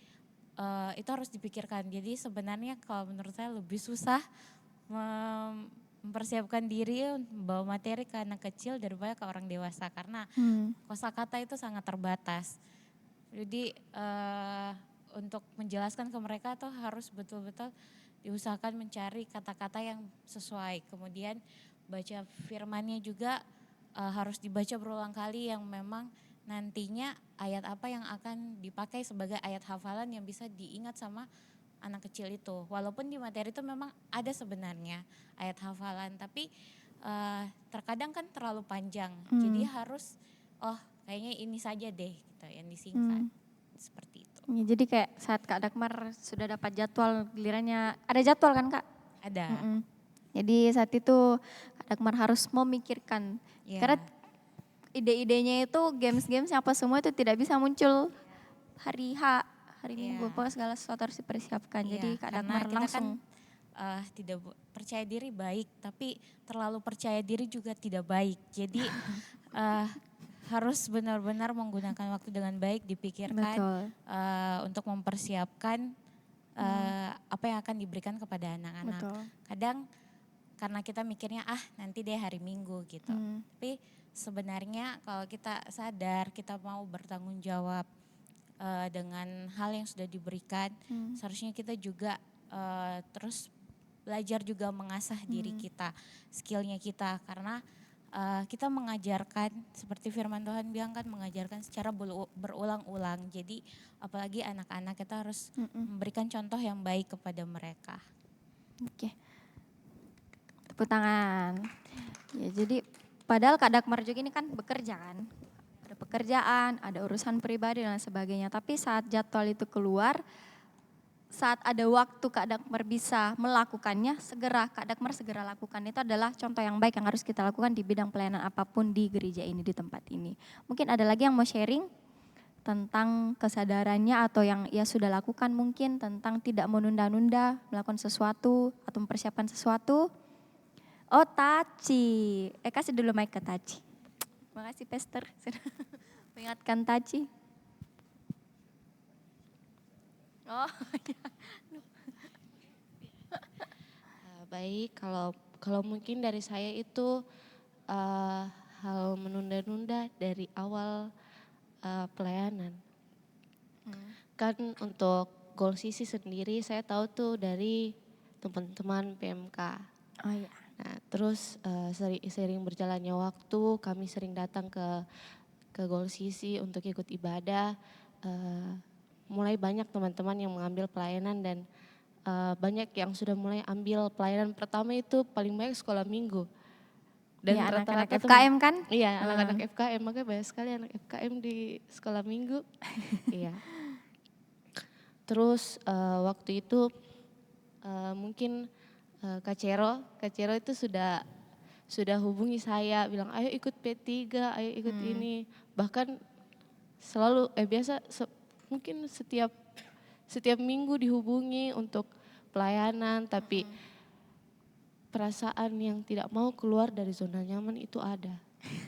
itu harus dipikirkan. Jadi sebenarnya kalau menurut saya lebih susah mempersiapkan diri membawa materi ke anak kecil daripada ke orang dewasa karena kosakata itu sangat terbatas. Jadi untuk menjelaskan ke mereka tuh harus betul-betul diusahakan mencari kata-kata yang sesuai. Kemudian baca firmannya juga harus dibaca berulang kali yang memang nantinya ayat apa yang akan dipakai sebagai ayat hafalan yang bisa diingat sama anak kecil itu. Walaupun di materi itu memang ada sebenarnya ayat hafalan, tapi terkadang kan terlalu panjang. Jadi harus kayaknya ini saja deh gitu yang disingkat. Seperti itu. Ya, jadi kayak saat Kak Dagmar sudah dapat jadwal, gilirannya ada jadwal kan Kak? Ada. Jadi saat itu Kak Dagmar harus memikirkan. Karena ide-idenya itu games-games apa semua itu tidak bisa muncul hari Minggu, pokoknya segala sesuatu harus dipersiapkan. Jadi Kak Dagmar langsung. Tidak percaya diri baik, tapi terlalu percaya diri juga tidak baik. Jadi harus benar-benar menggunakan waktu dengan baik, dipikirkan untuk mempersiapkan apa yang akan diberikan kepada anak-anak. Kadang karena kita mikirnya nanti deh hari Minggu gitu. Tapi sebenarnya kalau kita sadar kita mau bertanggung jawab dengan hal yang sudah diberikan, seharusnya kita juga terus belajar juga mengasah diri kita, skillnya kita, karena kita mengajarkan seperti firman Tuhan bilang kan mengajarkan secara berulang-ulang. Jadi apalagi anak-anak kita harus memberikan contoh yang baik kepada mereka. Oke, tepuk tangan. Ya, jadi padahal Kak Dagmar juga ini kan bekerja kan. Ada pekerjaan, ada urusan pribadi dan lain sebagainya. Tapi saat jadwal itu keluar, saat ada waktu Kak Dagmar bisa melakukannya, Kak Dagmar segera lakukan. Itu adalah contoh yang baik yang harus kita lakukan di bidang pelayanan apapun di gereja ini, di tempat ini. Mungkin ada lagi yang mau sharing tentang kesadarannya atau yang ia sudah lakukan, mungkin tentang tidak menunda-nunda melakukan sesuatu atau mempersiapkan sesuatu. Oh, Taci. Kasih dulu mic ke Taci. Terima kasih Pastor sudah mengingatkan Taci. Oh, iya. Baik, kalau mungkin dari saya itu hal menunda-nunda dari awal pelayanan. Kan untuk Goal Sisi sendiri saya tahu tuh dari teman-teman PMK. Oh iya. Nah, terus sering berjalannya waktu, kami sering datang ke Goal Sisi untuk ikut ibadah. Mulai banyak teman-teman yang mengambil pelayanan dan banyak yang sudah mulai ambil pelayanan pertama itu paling banyak sekolah minggu. Dan Iya, anak-anak rata-rata FKM kan? Iya, anak-anak FKM, makanya banyak sekali anak FKM di sekolah minggu. Iya. Terus waktu itu mungkin Kak Cero itu sudah hubungi saya, bilang ayo ikut P3, ayo ikut ini. Bahkan selalu mungkin setiap minggu dihubungi untuk pelayanan, tapi perasaan yang tidak mau keluar dari zona nyaman itu ada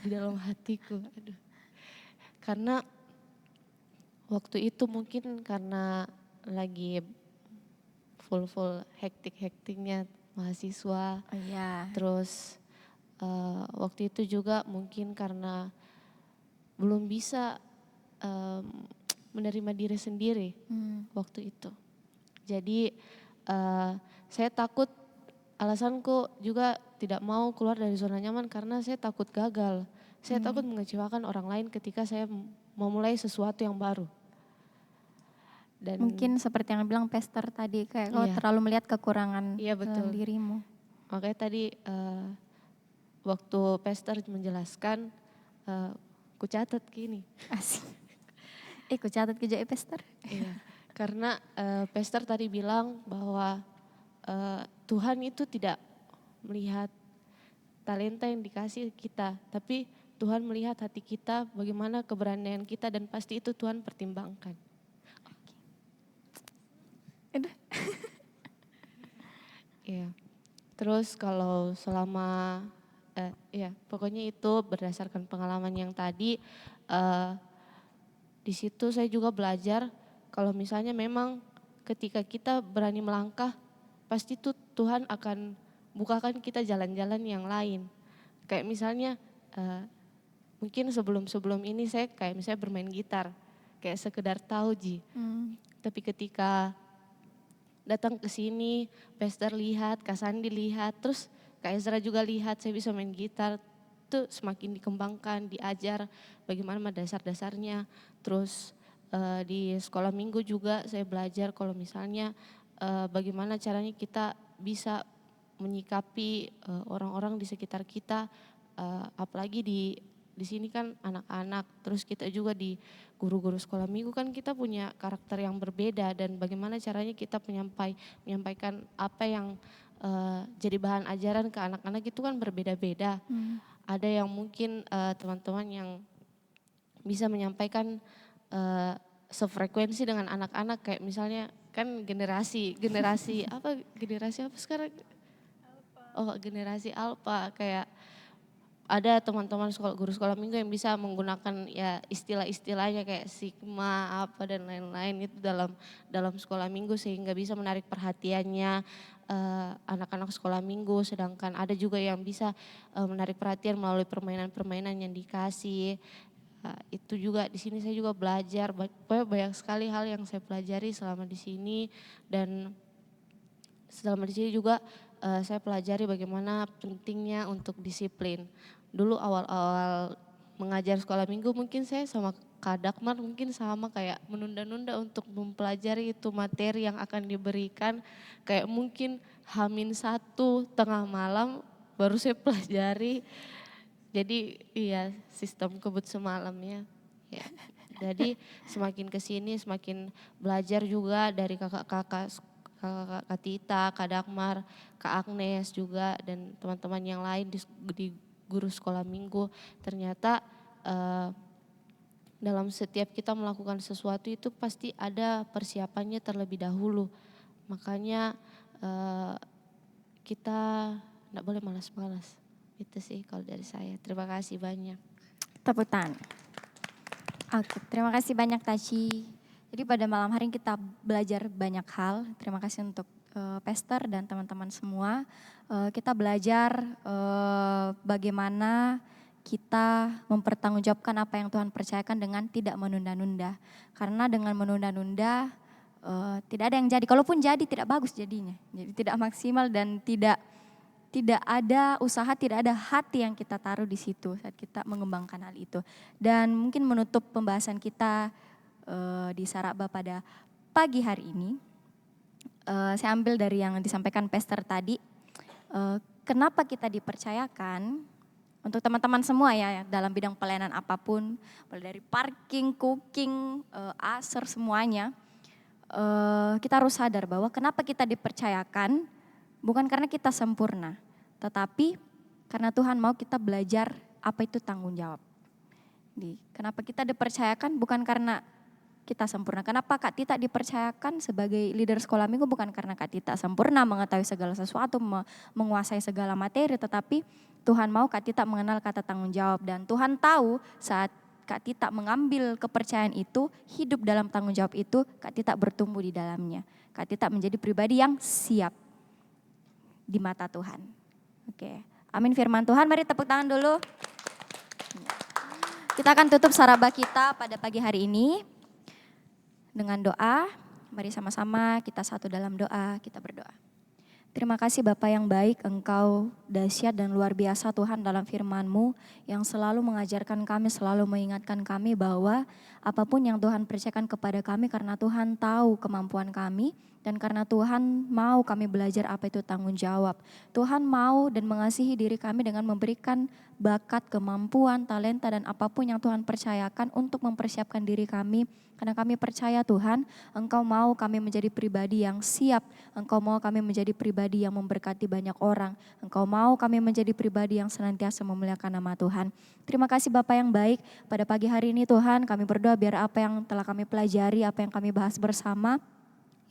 di dalam hatiku. Aduh. Karena waktu itu mungkin karena lagi full hektiknya mahasiswa. Oh iya. Terus waktu itu juga mungkin karena belum bisa menerima diri sendiri waktu itu. Jadi saya takut, alasanku juga tidak mau keluar dari zona nyaman karena saya takut gagal. Saya takut mengecewakan orang lain ketika saya memulai sesuatu yang baru. Dan mungkin seperti yang bilang Pastor tadi, kayak kalau terlalu melihat kekurangan dalam dirimu. Makanya tadi waktu Pastor menjelaskan, ku catat gini. Asik. Ku catat ke Pastor. Iya, karena Pastor tadi bilang bahwa Tuhan itu tidak melihat talenta yang dikasih kita, tapi Tuhan melihat hati kita, bagaimana keberanian kita, dan pasti itu Tuhan pertimbangkan. Iya. Terus kalau selama pokoknya itu berdasarkan pengalaman yang tadi, di situ saya juga belajar kalau misalnya memang ketika kita berani melangkah, pasti tuh Tuhan akan bukakan kita jalan-jalan yang lain. Kayak misalnya mungkin sebelum ini saya kayak misalnya bermain gitar, kayak sekedar tahu Tapi ketika datang ke sini, Pastor lihat, Kak Sandi lihat, terus Kak Ezra juga lihat saya bisa main gitar, tuh semakin dikembangkan, diajar bagaimana dasar-dasarnya. Terus di sekolah minggu juga saya belajar kalau misalnya bagaimana caranya kita bisa menyikapi orang-orang di sekitar kita, apalagi di sini kan anak-anak, terus kita juga di guru-guru sekolah minggu kan kita punya karakter yang berbeda, dan bagaimana caranya kita menyampaikan apa yang jadi bahan ajaran ke anak-anak itu kan berbeda-beda. Ada yang mungkin teman-teman yang bisa menyampaikan sefrekuensi dengan anak-anak, kayak misalnya kan generasi apa sekarang? Oh, generasi Alpha, kayak ada teman-teman guru sekolah minggu yang bisa menggunakan ya istilah-istilahnya kayak sigma apa dan lain-lain itu dalam sekolah minggu, sehingga bisa menarik perhatiannya anak-anak sekolah minggu. Sedangkan ada juga yang bisa menarik perhatian melalui permainan-permainan yang dikasih. Itu juga di sini saya juga belajar, banyak sekali hal yang saya pelajari selama di sini, dan selama di sini juga saya pelajari bagaimana pentingnya untuk disiplin. Dulu awal-awal mengajar sekolah minggu mungkin saya sama Kak Dagmar mungkin sama, kayak menunda-nunda untuk mempelajari itu materi yang akan diberikan. Kayak mungkin H-1 tengah malam baru saya pelajari. Jadi iya, sistem kebut semalamnya. Ya. Jadi semakin kesini semakin belajar juga dari kakak-kakak Kak Tita, Kak Dagmar, Kak Agnes juga dan teman-teman yang lain di guru sekolah minggu. Ternyata dalam setiap kita melakukan sesuatu itu pasti ada persiapannya terlebih dahulu. Makanya kita tidak boleh malas-malas. Itu sih kalau dari saya. Terima kasih banyak. Tepuk tangan. Oke, terima kasih banyak Taci. Jadi pada malam hari ini kita belajar banyak hal. Terima kasih untuk Pastor dan teman-teman semua. Kita belajar bagaimana kita mempertanggungjawabkan apa yang Tuhan percayakan dengan tidak menunda-nunda. Karena dengan menunda-nunda tidak ada yang jadi. Kalaupun jadi tidak bagus jadinya. Jadi tidak maksimal dan tidak ada usaha, tidak ada hati yang kita taruh di situ saat kita mengembangkan hal itu. Dan mungkin menutup pembahasan kita di Saraba pada pagi hari ini, saya ambil dari yang disampaikan Pastor tadi. Kenapa kita dipercayakan untuk teman-teman semua ya dalam bidang pelayanan apapun, mulai dari parking, cooking, aser semuanya. Kita harus sadar bahwa kenapa kita dipercayakan bukan karena kita sempurna, tetapi karena Tuhan mau kita belajar apa itu tanggung jawab. Kenapa kita dipercayakan bukan karena kita sempurna. Kenapa Kak Tita dipercayakan sebagai leader sekolah minggu bukan karena Kak Tita sempurna, mengetahui segala sesuatu, menguasai segala materi, tetapi Tuhan mau Kak Tita mengenal kata tanggung jawab. Dan Tuhan tahu saat Kak Tita mengambil kepercayaan itu, hidup dalam tanggung jawab itu, Kak Tita bertumbuh di dalamnya. Kak Tita menjadi pribadi yang siap di mata Tuhan. Oke, amin firman Tuhan. Mari tepuk tangan dulu. Kita akan tutup saraba kita pada pagi hari ini dengan doa. Mari sama-sama kita satu dalam doa, kita berdoa. Terima kasih Bapa yang baik, Engkau dahsyat dan luar biasa Tuhan dalam firman-Mu yang selalu mengajarkan kami, selalu mengingatkan kami bahwa apapun yang Tuhan percayakan kepada kami karena Tuhan tahu kemampuan kami dan karena Tuhan mau kami belajar apa itu tanggung jawab. Tuhan mau dan mengasihi diri kami dengan memberikan bakat, kemampuan, talenta dan apapun yang Tuhan percayakan untuk mempersiapkan diri kami. Karena kami percaya Tuhan, Engkau mau kami menjadi pribadi yang siap. Engkau mau kami menjadi pribadi yang memberkati banyak orang. Engkau mau kami menjadi pribadi yang senantiasa memuliakan nama Tuhan. Terima kasih Bapa yang baik. Pada pagi hari ini Tuhan kami berdoa biar apa yang telah kami pelajari, apa yang kami bahas bersama,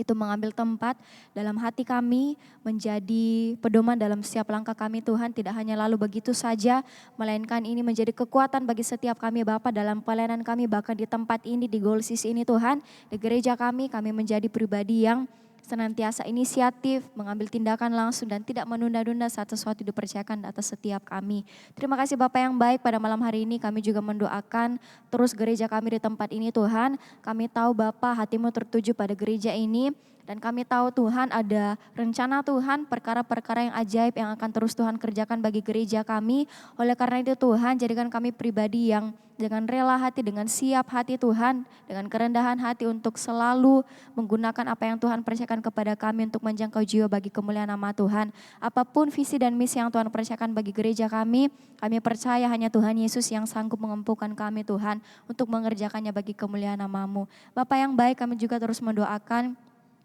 itu mengambil tempat dalam hati kami, menjadi pedoman dalam setiap langkah kami Tuhan. Tidak hanya lalu begitu saja, melainkan ini menjadi kekuatan bagi setiap kami Bapa dalam pelayanan kami, bahkan di tempat ini, di Golsis ini Tuhan, di gereja kami menjadi pribadi yang senantiasa inisiatif, mengambil tindakan langsung dan tidak menunda-nunda saat sesuatu dipercayakan atas setiap kami. Terima kasih Bapak yang baik, pada malam hari ini kami juga mendoakan terus gereja kami di tempat ini Tuhan. Kami tahu Bapak hati-Mu tertuju pada gereja ini. Dan kami tahu Tuhan ada rencana Tuhan, perkara-perkara yang ajaib yang akan terus Tuhan kerjakan bagi gereja kami. Oleh karena itu Tuhan, jadikan kami pribadi yang dengan rela hati, dengan siap hati Tuhan, dengan kerendahan hati untuk selalu menggunakan apa yang Tuhan percayakan kepada kami untuk menjangkau jiwa bagi kemuliaan nama Tuhan. Apapun visi dan misi yang Tuhan percayakan bagi gereja kami percaya hanya Tuhan Yesus yang sanggup mengempukan kami Tuhan untuk mengerjakannya bagi kemuliaan nama-Mu. Bapak yang baik, kami juga terus mendoakan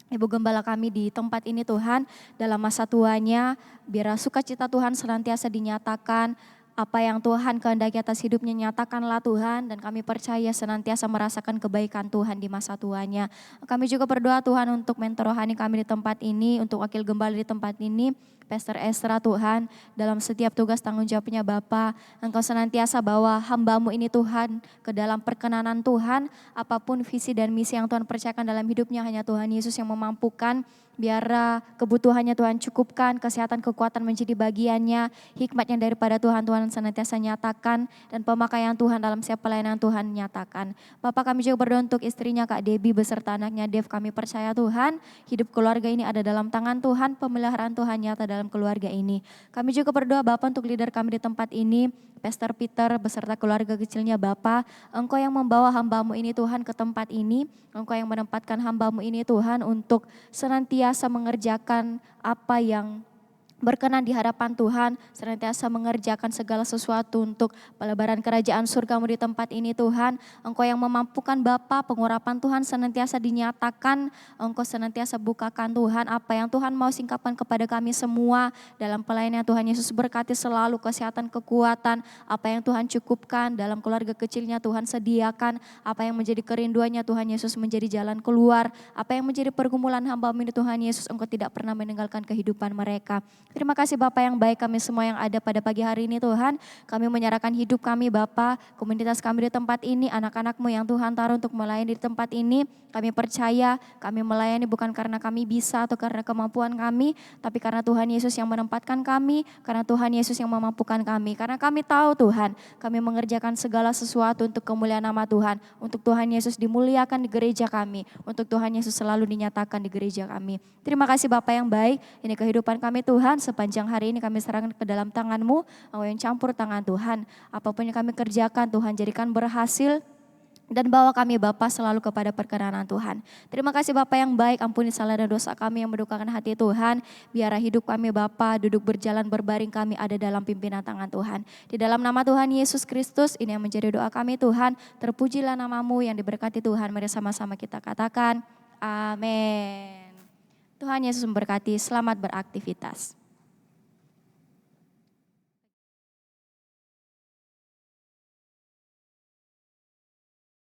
Ibu Gembala kami di tempat ini Tuhan, dalam masa tuanya biar sukacita Tuhan senantiasa dinyatakan, apa yang Tuhan kehendaki atas hidupnya nyatakanlah Tuhan, dan kami percaya senantiasa merasakan kebaikan Tuhan di masa tuanya. Kami juga berdoa Tuhan untuk mentor rohani kami di tempat ini, untuk wakil gembala di tempat ini, Pastor Esra Tuhan, dalam setiap tugas tanggung jawabnya Bapa, Engkau senantiasa bawa hamba-Mu ini Tuhan ke dalam perkenanan Tuhan, apapun visi dan misi yang Tuhan percayakan dalam hidupnya hanya Tuhan Yesus yang memampukan. Biar kebutuhannya Tuhan cukupkan, kesehatan kekuatan menjadi bagiannya, hikmat yang daripada Tuhan senantiasa nyatakan, dan pemakaian Tuhan dalam setiap pelayanan Tuhan nyatakan. Bapak kami juga berdoa untuk istrinya Kak Debbie beserta anaknya Dev, kami percaya Tuhan hidup keluarga ini ada dalam tangan Tuhan, pemeliharaan Tuhan nyata dalam keluarga ini. Kami juga berdoa Bapak untuk leader kami di tempat ini, Pastor Peter beserta keluarga kecilnya Bapa, Engkau yang membawa hamba-Mu ini Tuhan ke tempat ini, Engkau yang menempatkan hamba-Mu ini Tuhan untuk senantiasa mengerjakan apa yang berkenan di hadapan Tuhan, senantiasa mengerjakan segala sesuatu untuk pelebaran kerajaan surga-Mu di tempat ini Tuhan. Engkau yang memampukan Bapa, pengurapan Tuhan senantiasa dinyatakan, Engkau senantiasa bukakan Tuhan apa yang Tuhan mau singkapkan kepada kami semua dalam pelayanan Tuhan Yesus. Berkati selalu kesehatan, kekuatan, apa yang Tuhan cukupkan dalam keluarga kecilnya Tuhan sediakan, apa yang menjadi kerinduannya Tuhan Yesus menjadi jalan keluar, apa yang menjadi pergumulan hamba-Mu ini Tuhan Yesus, Engkau tidak pernah meninggalkan kehidupan mereka. Terima kasih Bapa yang baik, kami semua yang ada pada pagi hari ini Tuhan. Kami menyerahkan hidup kami Bapa, komunitas kami di tempat ini, anak-anak-Mu yang Tuhan taruh untuk melayani di tempat ini. Kami percaya kami melayani bukan karena kami bisa atau karena kemampuan kami, tapi karena Tuhan Yesus yang menempatkan kami, karena Tuhan Yesus yang memampukan kami. Karena kami tahu Tuhan, kami mengerjakan segala sesuatu untuk kemuliaan nama Tuhan, untuk Tuhan Yesus dimuliakan di gereja kami, untuk Tuhan Yesus selalu dinyatakan di gereja kami. Terima kasih Bapa yang baik, ini kehidupan kami Tuhan. Sepanjang hari ini kami serahkan ke dalam tangan-Mu, Engkau yang campur tangan Tuhan. Apapun yang kami kerjakan Tuhan jadikan berhasil, dan bawa kami Bapa selalu kepada perkenanan Tuhan. Terima kasih Bapa yang baik, ampuni salah dan dosa kami yang mendukakan hati Tuhan. Biarlah hidup kami Bapa, duduk berjalan berbaring kami ada dalam pimpinan tangan Tuhan. Di dalam nama Tuhan Yesus Kristus, ini yang menjadi doa kami Tuhan. Terpujilah nama-Mu yang diberkati Tuhan. Mari sama-sama kita katakan, amin. Tuhan Yesus memberkati, selamat beraktivitas.